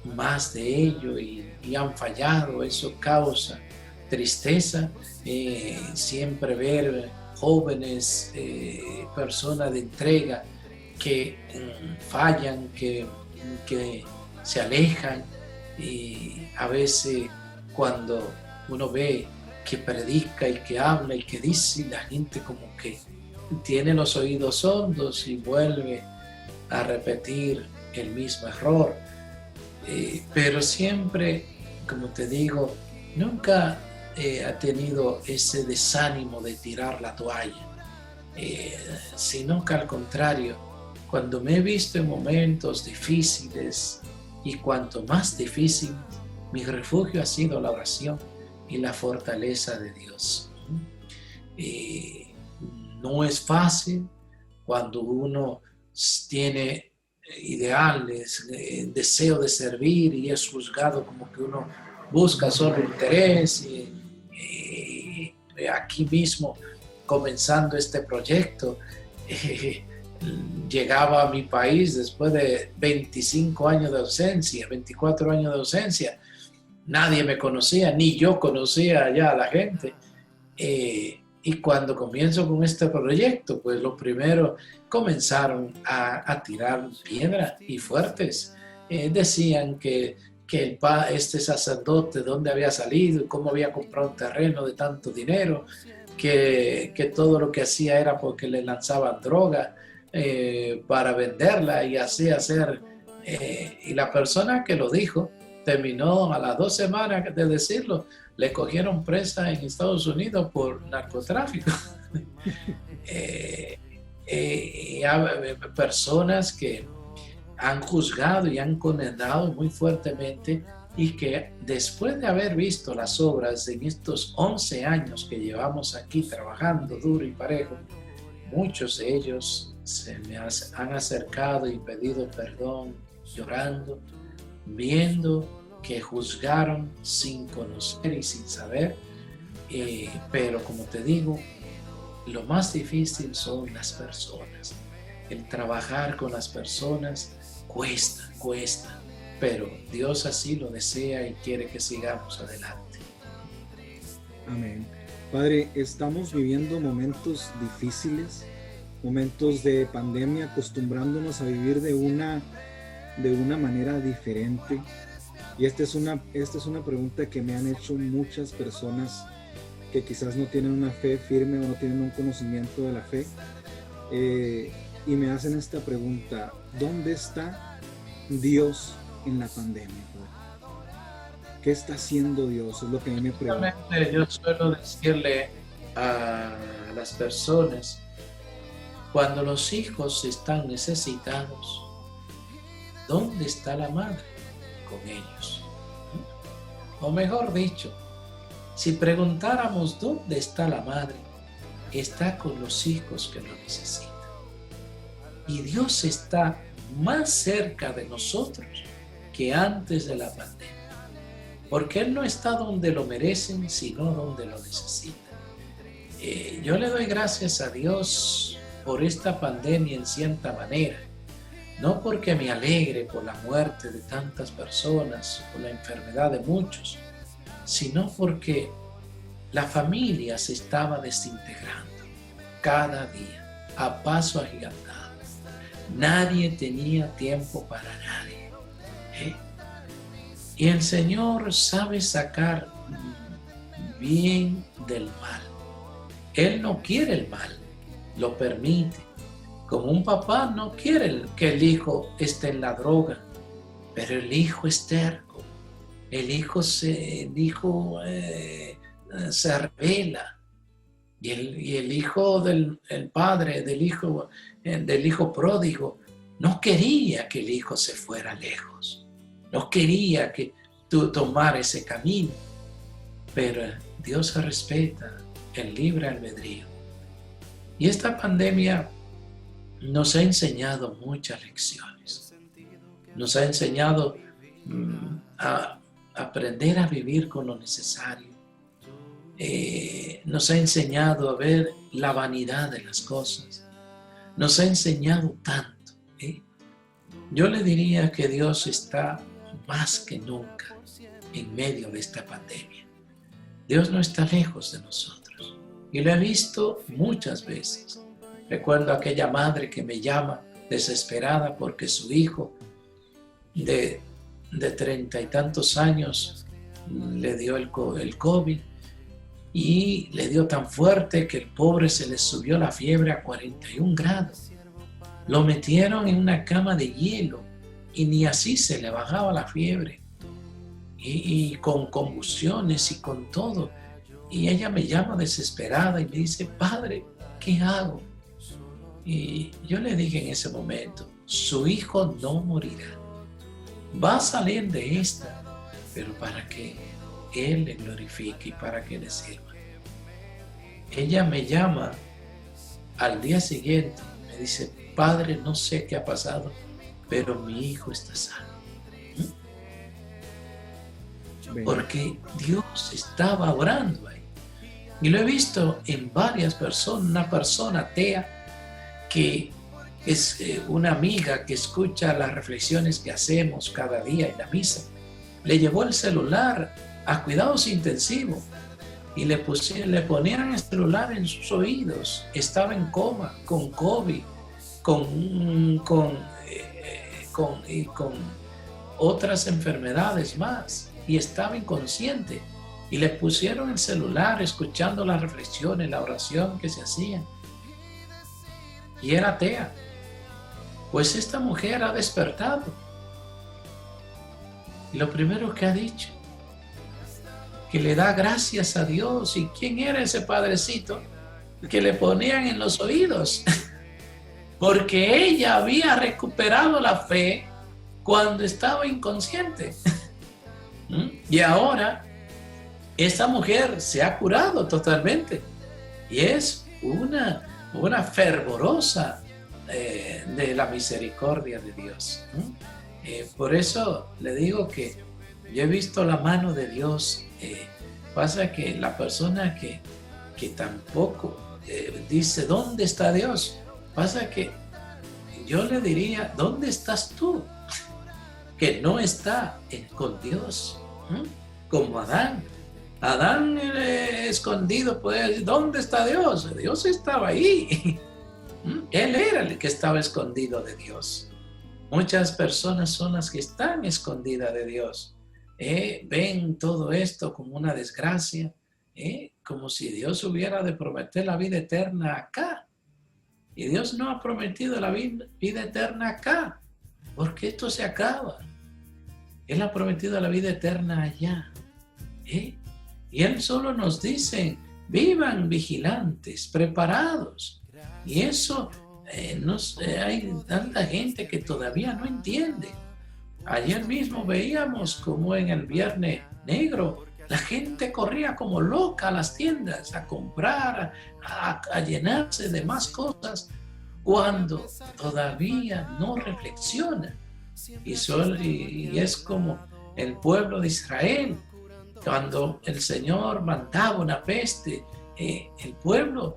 más de ello y han fallado. Eso causa tristeza. Siempre ver jóvenes, personas de entrega que fallan, que se alejan, y a veces cuando uno ve que predica y que habla y que dice, la gente como que tiene los oídos hondos y vuelve a repetir el mismo error. Pero siempre, como te digo, nunca ha tenido ese desánimo de tirar la toalla, sino que al contrario, cuando me he visto en momentos difíciles, y cuanto más difícil, mi refugio ha sido la oración y la fortaleza de Dios. No es fácil cuando uno tiene ideales, deseo de servir y es juzgado como que uno busca solo interés. Aquí mismo, comenzando este proyecto, llegaba a mi país después de 25 años de ausencia, 24 años de ausencia. Nadie me conocía, ni yo conocía allá a la gente. Y cuando comienzo con este proyecto, pues lo primero comenzaron a tirar piedras y fuertes. Decían que este sacerdote, dónde había salido, cómo había comprado un terreno de tanto dinero, que todo lo que hacía era porque le lanzaban droga para venderla y así hacer. Y la persona que lo dijo terminó a las 2 semanas de decirlo, le cogieron presa en Estados Unidos por narcotráfico. Hay personas que han juzgado y han condenado muy fuertemente, y que después de haber visto las obras en estos 11 años que llevamos aquí trabajando duro y parejo, muchos de ellos se me han acercado y pedido perdón llorando, viendo que juzgaron sin conocer y sin saber. Pero como te digo, lo más difícil son las personas. El trabajar con las personas cuesta, pero Dios así lo desea y quiere que sigamos adelante. Amén. Padre, estamos viviendo momentos difíciles, momentos de pandemia, acostumbrándonos a vivir de una manera diferente. Y esta es una pregunta que me han hecho muchas personas que quizás no tienen una fe firme o no tienen un conocimiento de la fe. Y me hacen esta pregunta: ¿dónde está Dios en la pandemia? ¿Qué está haciendo Dios? Es lo que a mí me pregunta. Yo suelo decirle a las personas, cuando los hijos están necesitados, ¿dónde está la madre con ellos? O mejor dicho, si preguntáramos dónde está la madre, está con los hijos que lo necesitan. Y Dios está más cerca de nosotros que antes de la pandemia, porque Él no está donde lo merecen, sino donde lo necesitan. Yo le doy gracias a Dios por esta pandemia en cierta manera, no porque me alegre por la muerte de tantas personas, por la enfermedad de muchos, sino porque la familia se estaba desintegrando cada día, a paso agigantado. Nadie tenía tiempo para nadie. Y el Señor sabe sacar bien del mal. Él no quiere el mal, lo permite. Como un papá no quiere que el hijo esté en la droga, pero el hijo es terco. El hijo se revela. Y el hijo del padre, del hijo pródigo, no quería que el hijo se fuera lejos. No quería que tú tomara ese camino. Pero Dios respeta el libre albedrío. Y esta pandemia nos ha enseñado muchas lecciones. Nos ha enseñado a aprender a vivir con lo necesario. Nos ha enseñado a ver la vanidad de las cosas. Nos ha enseñado tanto. Yo le diría que Dios está más que nunca en medio de esta pandemia. Dios no está lejos de nosotros. Y lo he visto muchas veces. Recuerdo aquella madre que me llama desesperada porque su hijo de 30 y tantos años le dio el COVID y le dio tan fuerte que el pobre se le subió la fiebre a 41 grados. Lo metieron en una cama de hielo y ni así se le bajaba la fiebre. Y con convulsiones y con todo. Y ella me llama desesperada y me dice, padre, ¿qué hago? Y yo le dije en ese momento, su hijo no morirá. Va a salir de esta, pero para que Él le glorifique y para que le sirva. Ella me llama al día siguiente, me dice, padre, no sé qué ha pasado, pero mi hijo está sano. Porque Dios estaba orando ahí. Y lo he visto en varias personas, una persona atea que es una amiga que escucha las reflexiones que hacemos cada día en la misa. Le llevó el celular a cuidados intensivos y le ponían el celular en sus oídos. Estaba en coma, con COVID, con otras enfermedades más. Y estaba inconsciente y le pusieron el celular escuchando las reflexiones, la oración que se hacían, y era atea. Pues esta mujer ha despertado y lo primero que ha dicho, que le da gracias a Dios. ¿Y quién era ese padrecito que le ponían en los oídos? Porque ella había recuperado la fe cuando estaba inconsciente. Y ahora esta mujer se ha curado totalmente y es una fervorosa de la misericordia de Dios. Por eso le digo que yo he visto la mano de Dios. Pasa que la persona que tampoco dice ¿dónde está Dios? Pasa que yo le diría ¿dónde estás tú? Que no está con Dios. Como Adán escondido, puede decir, ¿dónde está Dios? Dios estaba ahí. Él era el que estaba escondido de Dios. Muchas personas son las que están escondidas de Dios. Ven todo esto como una desgracia, como si Dios hubiera de prometer la vida eterna acá. Y Dios no ha prometido la vida eterna acá, porque esto se acaba. Él ha prometido la vida eterna allá. Y Él solo nos dice, vivan vigilantes, preparados. Y eso hay tanta gente que todavía no entiende. Ayer mismo veíamos como en el Viernes Negro, la gente corría como loca a las tiendas a comprar, a llenarse de más cosas, cuando todavía no reflexiona. Y es como el pueblo de Israel, cuando el Señor mandaba una peste, el pueblo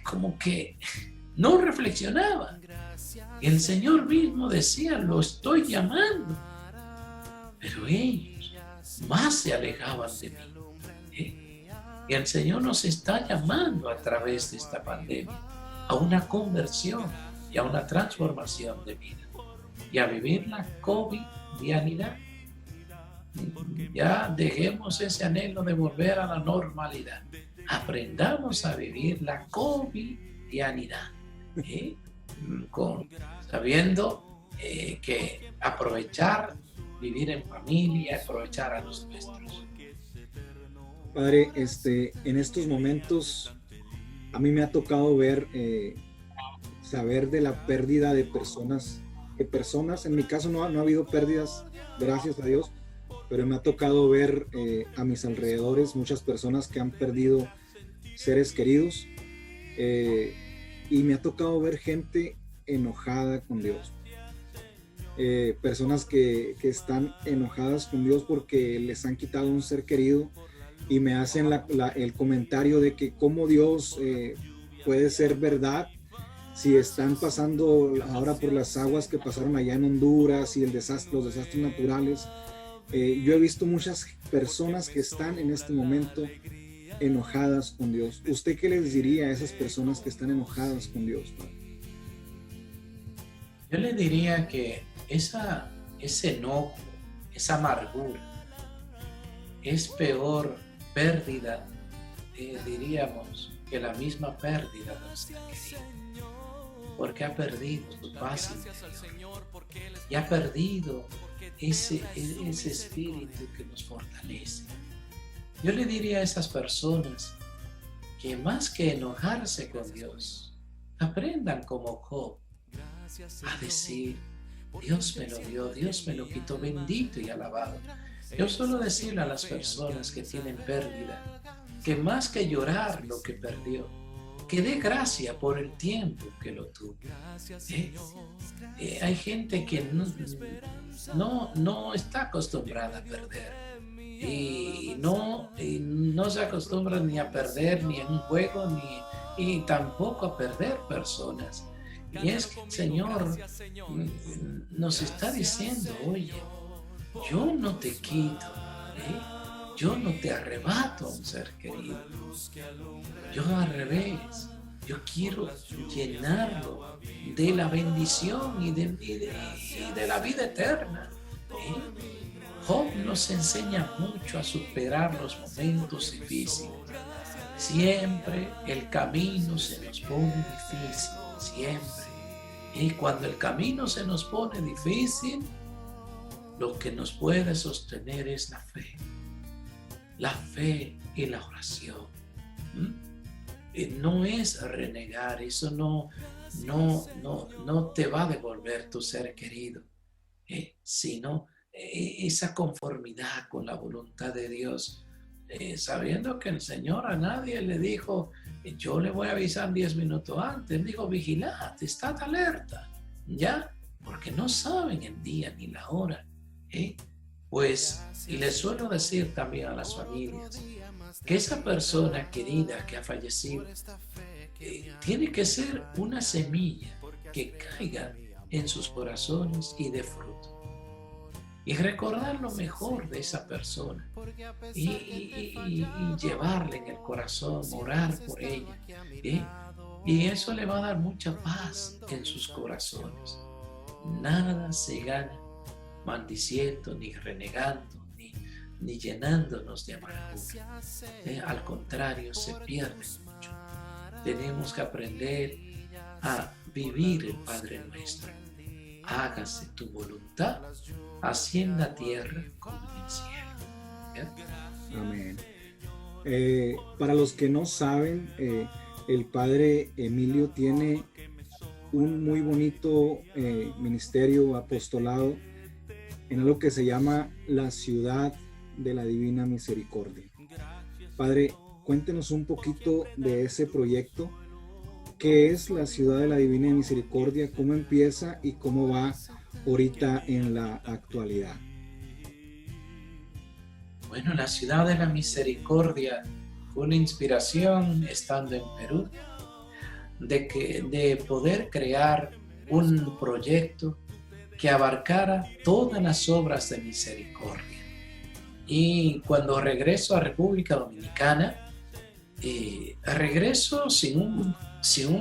como que no reflexionaba. Y el Señor mismo decía, lo estoy llamando. Pero ellos más se alejaban de mí. Y el Señor nos está llamando a través de esta pandemia a una conversión y a una transformación de vida. Y a vivir la covidianidad. Ya dejemos ese anhelo de volver a la normalidad. Aprendamos a vivir la covidianidad, ¿eh? Sabiendo que aprovechar, vivir en familia, aprovechar a los nuestros. Padre, en estos momentos a mí me ha tocado ver, saber de la pérdida de personas, en mi caso no ha habido pérdidas, gracias a Dios, pero me ha tocado ver a mis alrededores muchas personas que han perdido seres queridos, y me ha tocado ver gente enojada con Dios, personas que están enojadas con Dios porque les han quitado un ser querido, y me hacen el comentario de que cómo Dios puede ser verdad si están pasando ahora por las aguas que pasaron allá en Honduras y los desastres naturales. Yo he visto muchas personas que están en este momento enojadas con Dios. ¿Usted qué les diría a esas personas que están enojadas con Dios, Padre? Yo le diría que ese enojo, esa amargura, es peor pérdida, diríamos, que la misma pérdida de nuestra querida, porque ha perdido su paz interior y ha perdido ese espíritu que nos fortalece. Yo le diría a esas personas que más que enojarse con Dios, aprendan como Job a decir: Dios me lo dio, Dios me lo quitó, bendito y alabado. Yo suelo decirle a las personas que tienen pérdida que más que llorar lo que perdió, que dé gracia por el tiempo que lo tuvo. Hay gente que no está acostumbrada a perder y no se acostumbra ni a perder ni en un juego y tampoco a perder personas. Y es que el Señor nos está diciendo: oye, yo no te quito, yo no te arrebato a un ser querido. Yo al revés, yo quiero llenarlo de la bendición y de la vida eterna. Job nos enseña mucho a superar los momentos difíciles. Siempre el camino se nos pone difícil, siempre. Y cuando el camino se nos pone difícil, lo que nos puede sostener es la fe y la oración. No es renegar, eso no te va a devolver tu ser querido, sino esa conformidad con la voluntad de Dios, sabiendo que el Señor a nadie le dijo: yo le voy a avisar 10 minutos antes. Dijo: vigilad, estad alerta, ¿ya? Porque no saben el día ni la hora. Pues, y les suelo decir también a las familias que esa persona querida que ha fallecido tiene que ser una semilla que caiga en sus corazones y dé fruto. Y recordar lo mejor de esa persona y llevarla en el corazón, orar por ella, y eso le va a dar mucha paz en sus corazones. Nada se gana maldiciendo, ni renegando, ni llenándonos de amargura. Al contrario, se pierde mucho. Tenemos que aprender a vivir el Padre Nuestro. Hágase tu voluntad, así en la tierra como en el cielo. ¿Ya? Amén. Para los que no saben, el Padre Emilio tiene un muy bonito ministerio, apostolado, en algo que se llama la Ciudad de la Divina Misericordia. Padre, cuéntenos un poquito de ese proyecto. ¿Qué es la Ciudad de la Divina Misericordia? ¿Cómo empieza y cómo va ahorita en la actualidad? Bueno, la Ciudad de la Misericordia fue una inspiración estando en Perú de poder crear un proyecto que abarcara todas las obras de misericordia. Y cuando regreso a República Dominicana, regreso sin un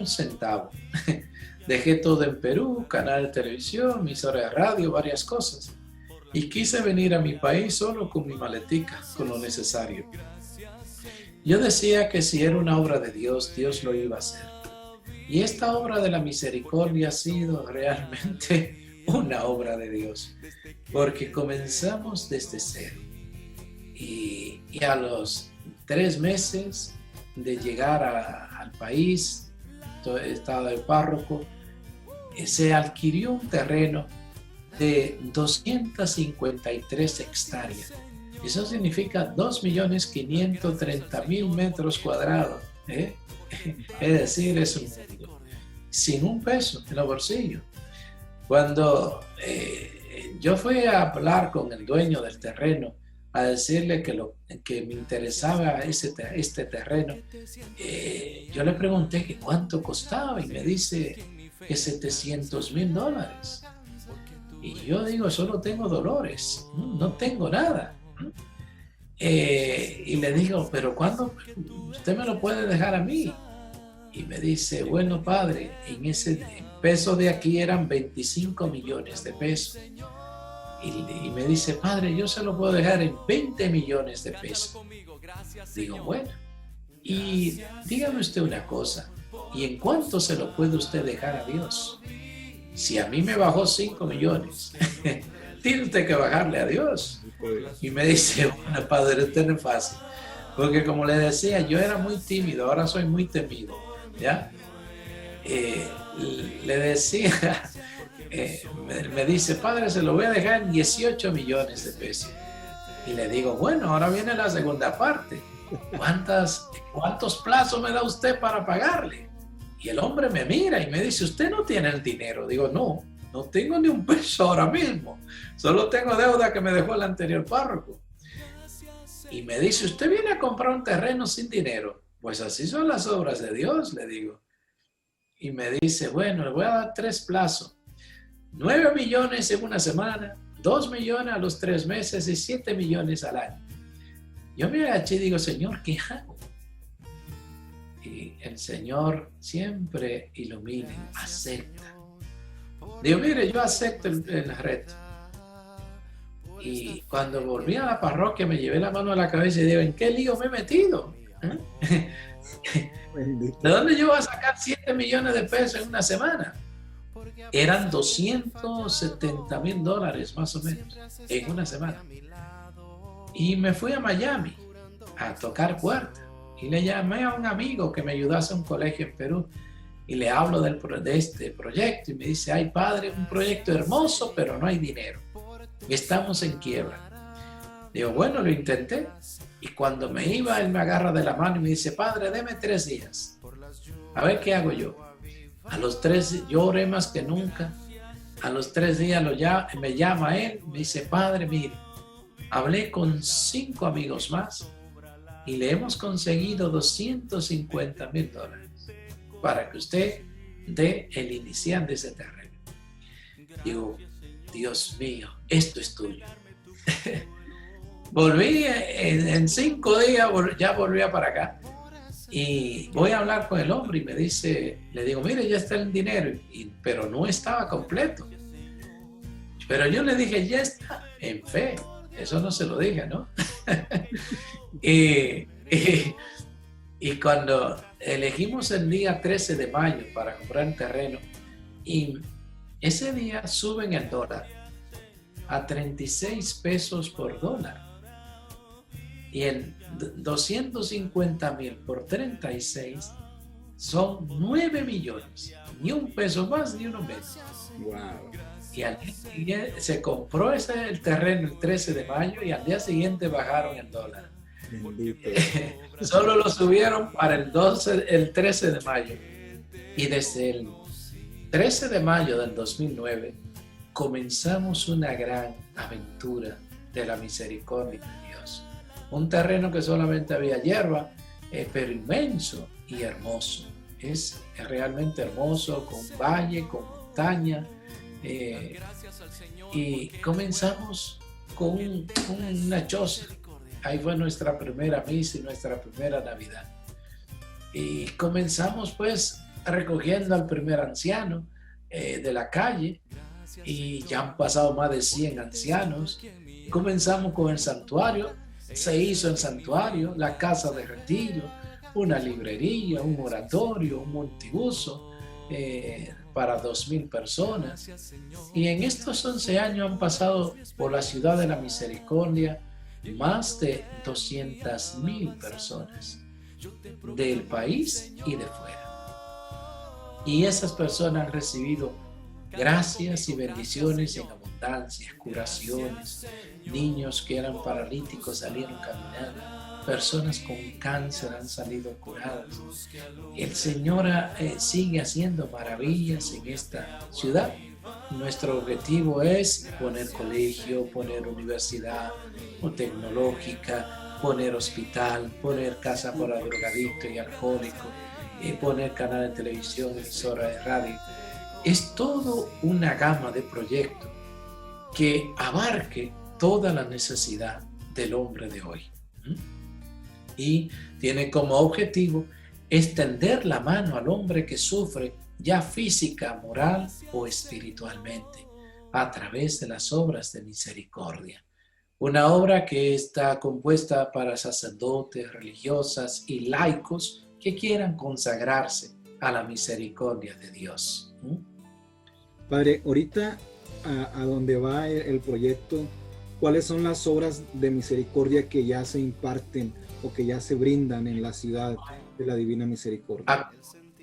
centavo. Dejé todo en Perú, canal de televisión, emisora de radio, varias cosas. y quise venir a mi país solo con mi maletica, con lo necesario. Yo decía que si era una obra de Dios, Dios lo iba a hacer. Y esta obra de la misericordia ha sido realmente una obra de Dios, porque comenzamos desde cero. Y a los 3 meses de llegar al país, estado de párroco, se adquirió un terreno de 253 hectáreas. Eso significa 2.530.000 metros cuadrados. Es decir, es un mundo. Sin un peso en los bolsillos. Cuando yo fui a hablar con el dueño del terreno, a decirle que me interesaba este terreno, yo le pregunté que cuánto costaba y me dice que $700,000. Y yo digo, solo tengo dolores, no tengo nada. Y le digo, pero ¿cuándo usted me lo puede dejar a mí? Y me dice, bueno, padre, en peso de aquí eran 25 millones de pesos. Y me dice, padre, yo se lo puedo dejar en 20 millones de pesos. Digo, bueno, y dígame usted una cosa, ¿y en cuánto se lo puede usted dejar a Dios? Si a mí me bajó 5 millones, tiene usted que bajarle a Dios. Y me dice, bueno, padre, usted no es fácil. Porque como le decía, yo era muy tímido, ahora soy muy temido, ¿ya? Le decía, me dice, padre, se lo voy a dejar en 18 millones de pesos. Y le digo, bueno, ahora viene la segunda parte. ¿Cuántos plazos me da usted para pagarle? Y el hombre me mira y me dice, ¿usted no tiene el dinero? Digo, no tengo ni un peso ahora mismo. Solo tengo deuda que me dejó el anterior párroco. Y me dice, ¿usted viene a comprar un terreno sin dinero? Pues así son las obras de Dios, le digo. Y me dice, bueno, le voy a dar 3 plazos. 9 millones en una semana, 2 millones a los 3 meses y 7 millones al año. Yo me agaché y digo, Señor, ¿qué hago? Y el Señor siempre ilumina, acepta. Digo, mire, yo acepto el reto. Y cuando volví a la parroquia me llevé la mano a la cabeza y digo, ¿en qué lío me he metido? ¿De dónde yo voy a sacar 7 millones de pesos en una semana? Eran $270,000 más o menos en una semana. Y me fui a Miami a tocar puertas. Y le llamé a un amigo que me ayudase a un colegio en Perú. Y le hablo de este proyecto. Y me dice, ay padre, un proyecto hermoso, pero no hay dinero. Estamos en quiebra. Digo, bueno, lo intenté. Y cuando me iba, él me agarra de la mano y me dice, padre, deme 3 días. A ver qué hago yo. A los 3, yo oré más que nunca. A los 3 días me llama él. Me dice, padre, mire, hablé con 5 amigos más. Y le hemos conseguido $250,000 para que usted dé el inicial de ese terreno. Digo, Dios mío, esto es tuyo. Volví en 5 días, ya volvía para acá. Y voy a hablar con el hombre y me dice, le digo, mire, ya está el dinero, pero no estaba completo. Pero yo le dije, ya está, en fe. Eso no se lo dije, ¿no? y cuando elegimos el día 13 de mayo para comprar un terreno, y ese día suben el dólar a 36 pesos por dólar. Y en 250,000 por 36 son 9 millones. Ni un peso más, ni uno menos. Wow. Y al día siguiente se compró el terreno el 13 de mayo y al día siguiente bajaron el dólar. Solo lo subieron para el 13 de mayo. Y desde el 13 de mayo del 2009 comenzamos una gran aventura de la misericordia de Dios. Un terreno que solamente había hierba, pero inmenso y hermoso. Es realmente hermoso, con valle, con montaña. Y comenzamos con una choza. Ahí fue nuestra primera misa y nuestra primera Navidad. Y comenzamos pues recogiendo al primer anciano de la calle y ya han pasado más de 100 ancianos. Comenzamos con el santuario, se hizo el santuario, la casa de retiro, una librería, un oratorio, un multiuso para 2.000 personas. Y en estos 11 años han pasado por la ciudad de la Misericordia más de 200.000 personas del país y de fuera. Y esas personas han recibido gracias y bendiciones en abundancia, curaciones, niños que eran paralíticos salieron caminando, personas con cáncer han salido curadas. El Señor sigue haciendo maravillas en esta ciudad. Nuestro objetivo es poner colegio, poner universidad o tecnológica, poner hospital, poner casa para drogadicto y alcohólico, poner canal de televisión, emisora de radio. Es todo una gama de proyectos que abarque toda la necesidad del hombre de hoy. Y tiene como objetivo extender la mano al hombre que sufre ya física, moral o espiritualmente a través de las obras de misericordia. Una obra que está compuesta para sacerdotes, religiosas y laicos que quieran consagrarse a la misericordia de Dios. Padre, ahorita a donde va el proyecto, ¿cuáles son las obras de misericordia que ya se imparten o que ya se brindan en la ciudad de la Divina Misericordia?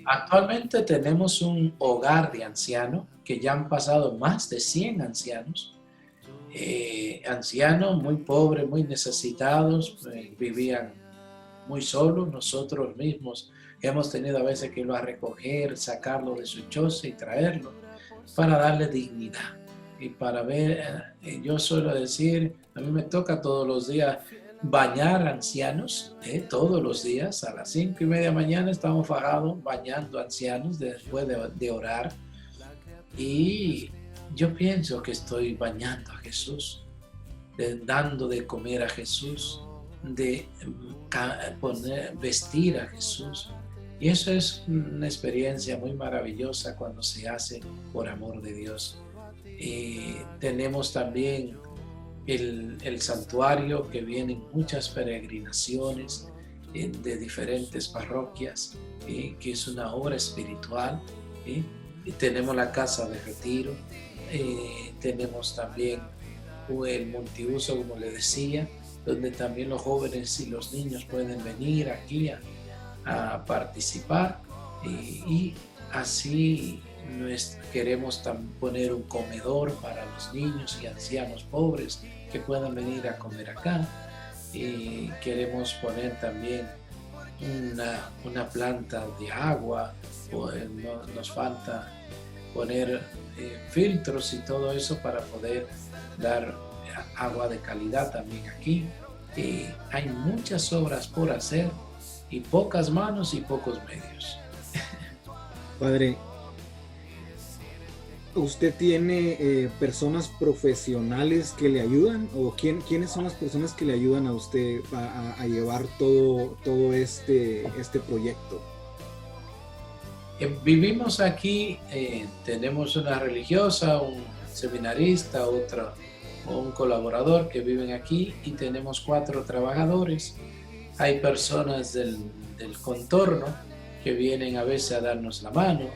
Actualmente tenemos un hogar de ancianos que ya han pasado más de 100 ancianos. Ancianos muy pobres, muy necesitados, vivían muy solos. Nosotros mismos hemos tenido a veces que irlo a recoger, sacarlo de su choza y traerlo para darle dignidad. Y para ver, yo suelo decir, a mí me toca todos los días bañar ancianos, todos los días a las 5:30 de la mañana estamos fajados bañando ancianos después de orar. Y yo pienso que estoy bañando a Jesús, dando de comer a Jesús, de vestir a Jesús. Y eso es una experiencia muy maravillosa cuando se hace por amor de Dios. Tenemos también el santuario, que vienen muchas peregrinaciones de diferentes parroquias, que es una obra espiritual. Y tenemos la casa de retiro, tenemos también el multiuso, como le decía, donde también los jóvenes y los niños pueden venir aquí a participar, y así queremos poner un comedor para los niños y ancianos pobres que puedan venir a comer acá. Y queremos poner también una planta de agua, nos falta poner filtros y todo eso para poder dar agua de calidad también aquí. Hay muchas obras por hacer y pocas manos y pocos medios. Padre, ¿usted tiene personas profesionales que le ayudan? ¿O quiénes son las personas que le ayudan a usted a llevar todo este proyecto? Vivimos aquí, tenemos una religiosa, un seminarista, un colaborador que viven aquí, y tenemos 4 trabajadores. Hay personas del contorno que vienen a veces a darnos la mano,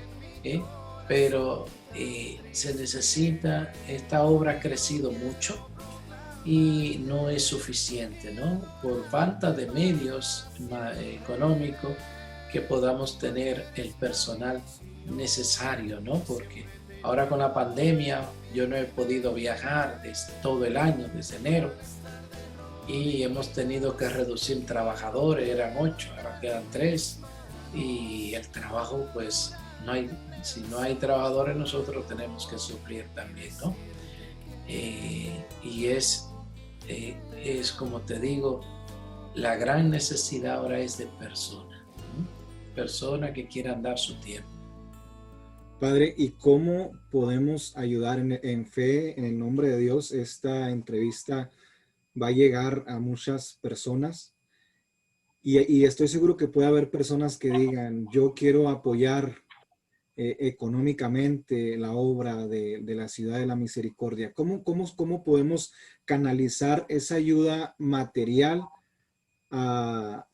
pero se necesita, esta obra ha crecido mucho y no es suficiente, ¿no? Por falta de medios económicos que podamos tener el personal necesario, ¿no? Porque ahora con la pandemia yo no he podido viajar desde todo el año, desde enero, y hemos tenido que reducir trabajadores, eran 8, ahora quedan 3, y el trabajo, pues, si no hay trabajadores, nosotros tenemos que suplir también, ¿no? Y es como te digo, la gran necesidad ahora es de personas que quieran dar su tiempo. Padre, ¿y cómo podemos ayudar en fe, en el nombre de Dios? Esta entrevista va a llegar a muchas personas y estoy seguro que puede haber personas que digan, yo quiero apoyar económicamente la obra de la Ciudad de la Misericordia. ¿Cómo podemos canalizar esa ayuda material a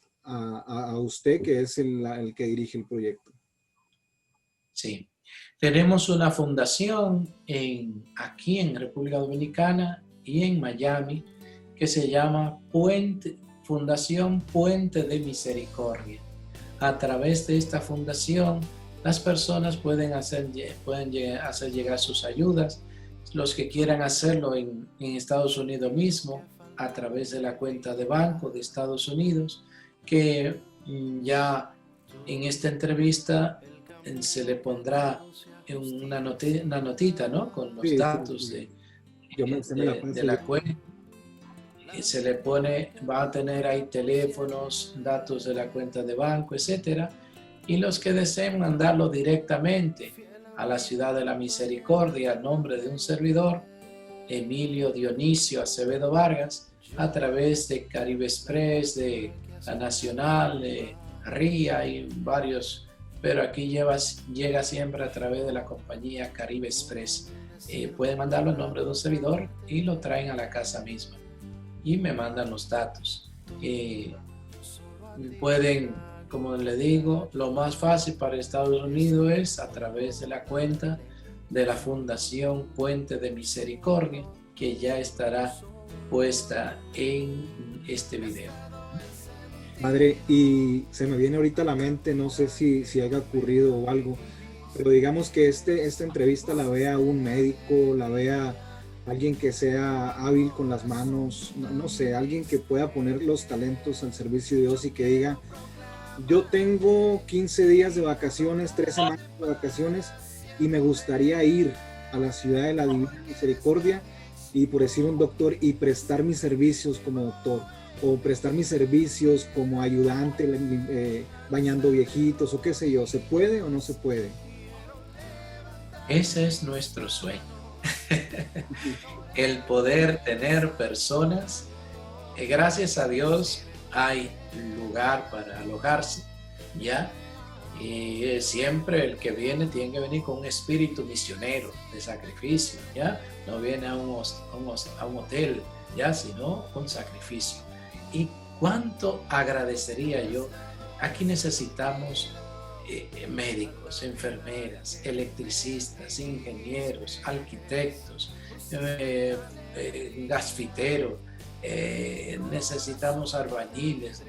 usted, que es el que dirige el proyecto? Sí, tenemos una fundación aquí en República Dominicana y en Miami que se llama Fundación Puente de Misericordia. A través de esta fundación, las personas pueden hacer llegar sus ayudas. Los que quieran hacerlo en Estados Unidos mismo, a través de la cuenta de banco de Estados Unidos, que ya en esta entrevista se le pondrá una notita, ¿no? Con los datos de la cuenta. Se le pone, va a tener ahí teléfonos, datos de la cuenta de banco, etcétera. Y los que deseen mandarlo directamente a la Ciudad de la Misericordia a nombre de un servidor, Emilio Dionisio Acevedo Vargas, a través de Caribe Express, de La Nacional, de RIA y varios, pero aquí llega siempre a través de la compañía Caribe Express. Pueden mandarlo en nombre de un servidor y lo traen a la casa misma y me mandan los datos. Pueden, como le digo, lo más fácil para Estados Unidos es a través de la cuenta de la Fundación Puente de Misericordia, que ya estará puesta en este video. Padre, y se me viene ahorita a la mente, no sé si haya ocurrido o algo, pero digamos que esta entrevista la vea un médico, la vea alguien que sea hábil con las manos, no sé, alguien que pueda poner los talentos al servicio de Dios y que diga, yo tengo 15 días de vacaciones, 3 semanas de vacaciones y me gustaría ir a la Ciudad de la Divina Misericordia y, por decir un doctor, y prestar mis servicios como doctor o prestar mis servicios como ayudante, bañando viejitos o qué sé yo. ¿Se puede o no se puede? Ese es nuestro sueño. El poder tener personas. Gracias a Dios hay lugar para alojarse, ¿ya? Y siempre el que viene tiene que venir con un espíritu misionero de sacrificio, ¿ya? No viene a un hotel, ¿ya? Sino con sacrificio. Y cuánto agradecería yo. Aquí necesitamos médicos, enfermeras, electricistas, ingenieros, arquitectos, gasfiteros, necesitamos albañiles,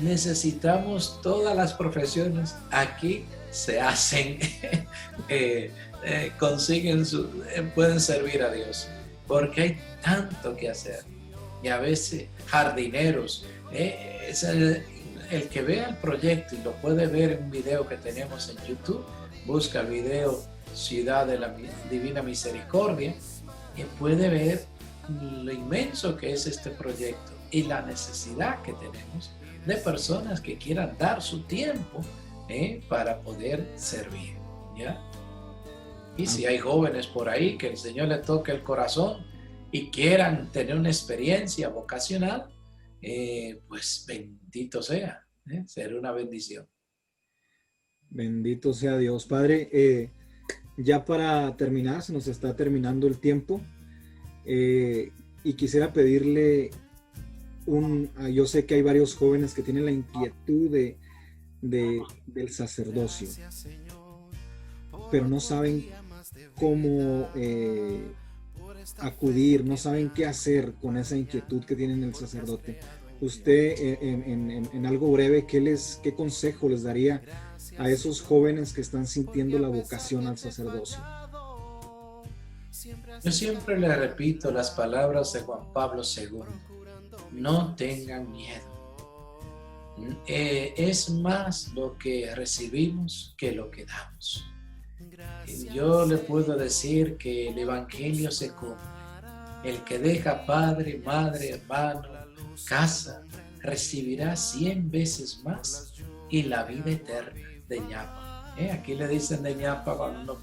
necesitamos todas las profesiones. Aquí se hacen, pueden servir a Dios, porque hay tanto que hacer. Y a veces jardineros, es el que vea el proyecto y lo puede ver en un video que tenemos en YouTube, busca el video Ciudad de la Divina Misericordia y puede ver lo inmenso que es este proyecto y la necesidad que tenemos de personas que quieran dar su tiempo para poder servir, ¿ya? Y si hay jóvenes por ahí que el Señor le toque el corazón y quieran tener una experiencia vocacional, pues bendito sea, será una bendición. Bendito sea Dios. Padre, ya para terminar, se nos está terminando el tiempo, y quisiera pedirle yo sé que hay varios jóvenes que tienen la inquietud del sacerdocio, pero no saben cómo acudir, no saben qué hacer con esa inquietud que tienen el sacerdote. Usted, en algo breve, ¿qué consejo les daría a esos jóvenes que están sintiendo la vocación al sacerdocio? Yo siempre le repito las palabras de Juan Pablo II: no tengan miedo. Es más lo que recibimos que lo que damos. Yo le puedo decir que el evangelio se come. El que deja padre, madre, hermano, casa, recibirá 100 veces más y la vida eterna de ñapa. Aquí le dicen de ñapa cuando uno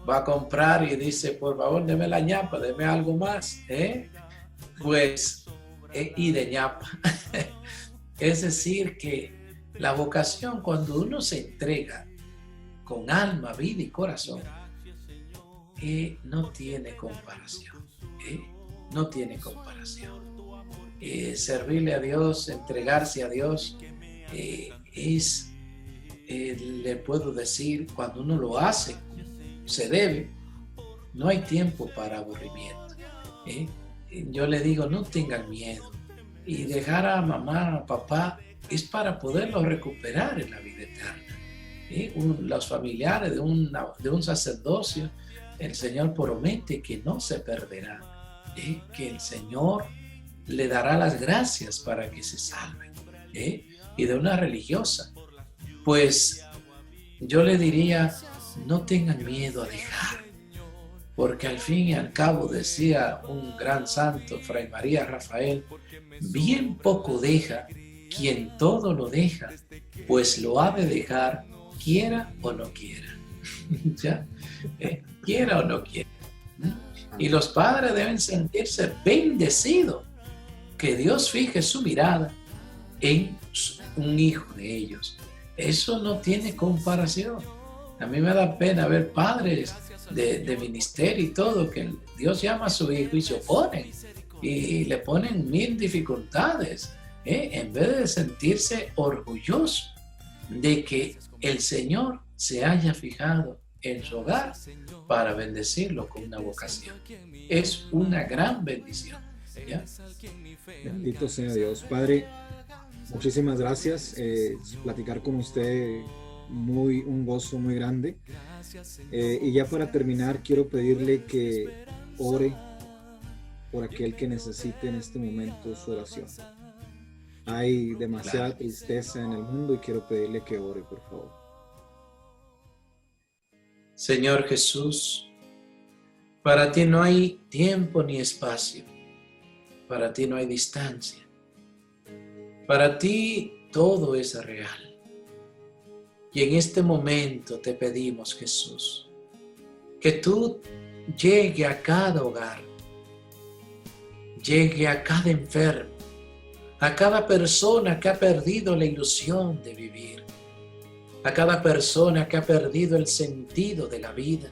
va a comprar y dice, por favor, deme la ñapa, deme algo más. Pues, y de ñapa. Es decir, que la vocación, cuando uno se entrega con alma, vida y corazón, no tiene comparación. No tiene comparación. Servirle a Dios, entregarse a Dios, le puedo decir, cuando uno lo hace, se debe, no hay tiempo para aburrimiento. Yo le digo, no tengan miedo. Y dejar a mamá, a papá, es para poderlo recuperar en la vida eterna. Los familiares de un sacerdocio, el Señor promete que no se perderá, que el Señor le dará las gracias para que se salven. Y de una religiosa, pues yo le diría, no tengan miedo a dejar, porque al fin y al cabo, decía un gran santo, Fray María Rafael, bien poco deja quien todo lo deja, pues lo ha de dejar, quiera o no quiera. ¿Ya? Quiera o no quiera. Y los padres deben sentirse bendecidos, que Dios fije su mirada en un hijo de ellos. Eso no tiene comparación. A mí me da pena ver padres de ministerio y todo, que Dios llama a su hijo y se oponen y le ponen 1000 dificultades, en vez de sentirse orgulloso de que el Señor se haya fijado en su hogar para bendecirlo con una vocación. Es una gran bendición. ¿Ya? Bendito sea Dios. Padre, muchísimas gracias. Platicar con usted, un gozo muy grande. Y ya para terminar, quiero pedirle que ore por aquel que necesite en este momento su oración. Hay demasiada tristeza en el mundo y quiero pedirle que ore, por favor. Señor Jesús, para ti no hay tiempo ni espacio, para ti no hay distancia, para ti todo es real. Y en este momento te pedimos, Jesús, que tú llegue a cada hogar, llegue a cada enfermo, a cada persona que ha perdido la ilusión de vivir, a cada persona que ha perdido el sentido de la vida,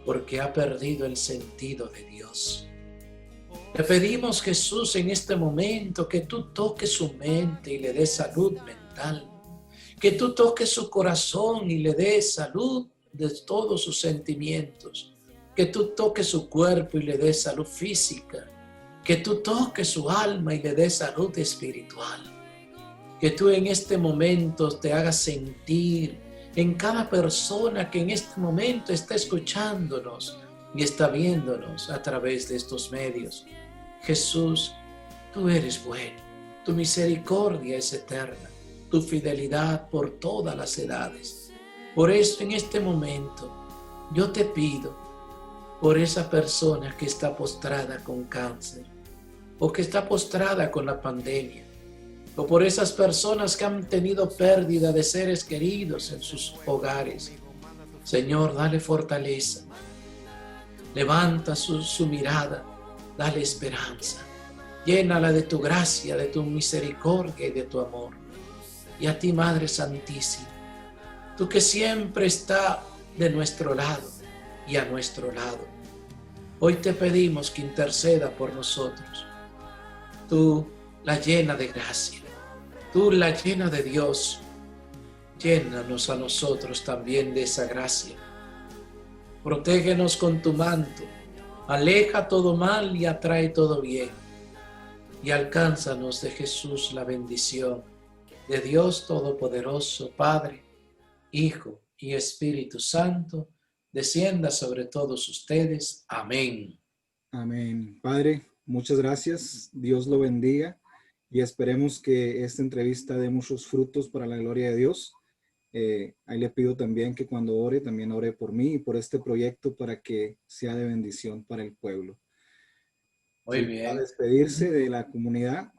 porque ha perdido el sentido de Dios. Te pedimos, Jesús, en este momento que tú toques su mente y le des salud mental, que tú toques su corazón y le des salud de todos sus sentimientos, que tú toques su cuerpo y le des salud física, que tú toques su alma y le des salud espiritual, que tú en este momento te hagas sentir en cada persona que en este momento está escuchándonos y está viéndonos a través de estos medios. Jesús, tú eres bueno, tu misericordia es eterna, tu fidelidad por todas las edades. Por eso en este momento yo te pido por esa persona que está postrada con cáncer o que está postrada con la pandemia, o por esas personas que han tenido pérdida de seres queridos en sus hogares. Señor, dale fortaleza, levanta su mirada, dale esperanza, llénala de tu gracia, de tu misericordia y de tu amor. Y a ti, Madre Santísima, tú que siempre estás de nuestro lado y a nuestro lado, hoy te pedimos que interceda por nosotros. Tú la llena de gracia, tú la llena de Dios, llénanos a nosotros también de esa gracia. Protégenos con tu manto, aleja todo mal y atrae todo bien. Y alcánzanos de Jesús la bendición de Dios Todopoderoso, Padre, Hijo y Espíritu Santo, descienda sobre todos ustedes. Amén. Amén. Padre, muchas gracias. Dios lo bendiga y esperemos que esta entrevista dé muchos frutos para la gloria de Dios. Ahí le pido también que cuando ore, también ore por mí y por este proyecto para que sea de bendición para el pueblo. Muy bien. Para despedirse de la comunidad.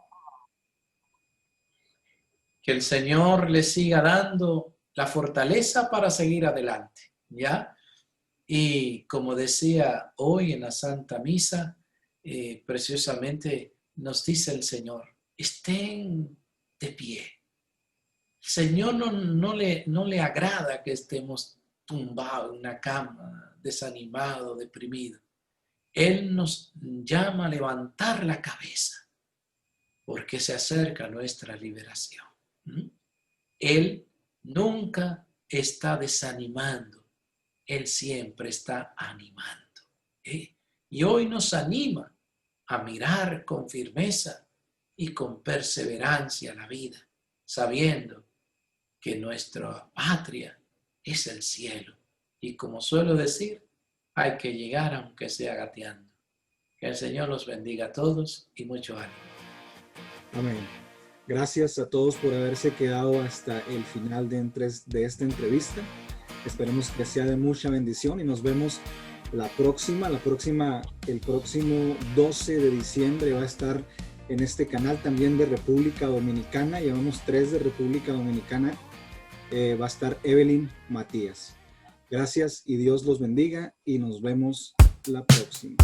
Que el Señor le siga dando la fortaleza para seguir adelante, ¿ya? Y como decía hoy en la Santa Misa, preciosamente nos dice el Señor, estén de pie. El Señor no le agrada que estemos tumbado en una cama, desanimado, deprimido. Él nos llama a levantar la cabeza porque se acerca nuestra liberación. Él nunca está desanimando, Él siempre está animando. Y hoy nos anima a mirar con firmeza y con perseverancia la vida, sabiendo que nuestra patria es el cielo. Y como suelo decir, hay que llegar aunque sea gateando. Que el Señor los bendiga a todos y mucho ánimo. Amén. Gracias a todos por haberse quedado hasta el final de esta entrevista. Esperemos que sea de mucha bendición y nos vemos el próximo 12 de diciembre va a estar en este canal también de República Dominicana. Llevamos 3 de República Dominicana. Va a estar Evelyn Matías. Gracias y Dios los bendiga y nos vemos la próxima.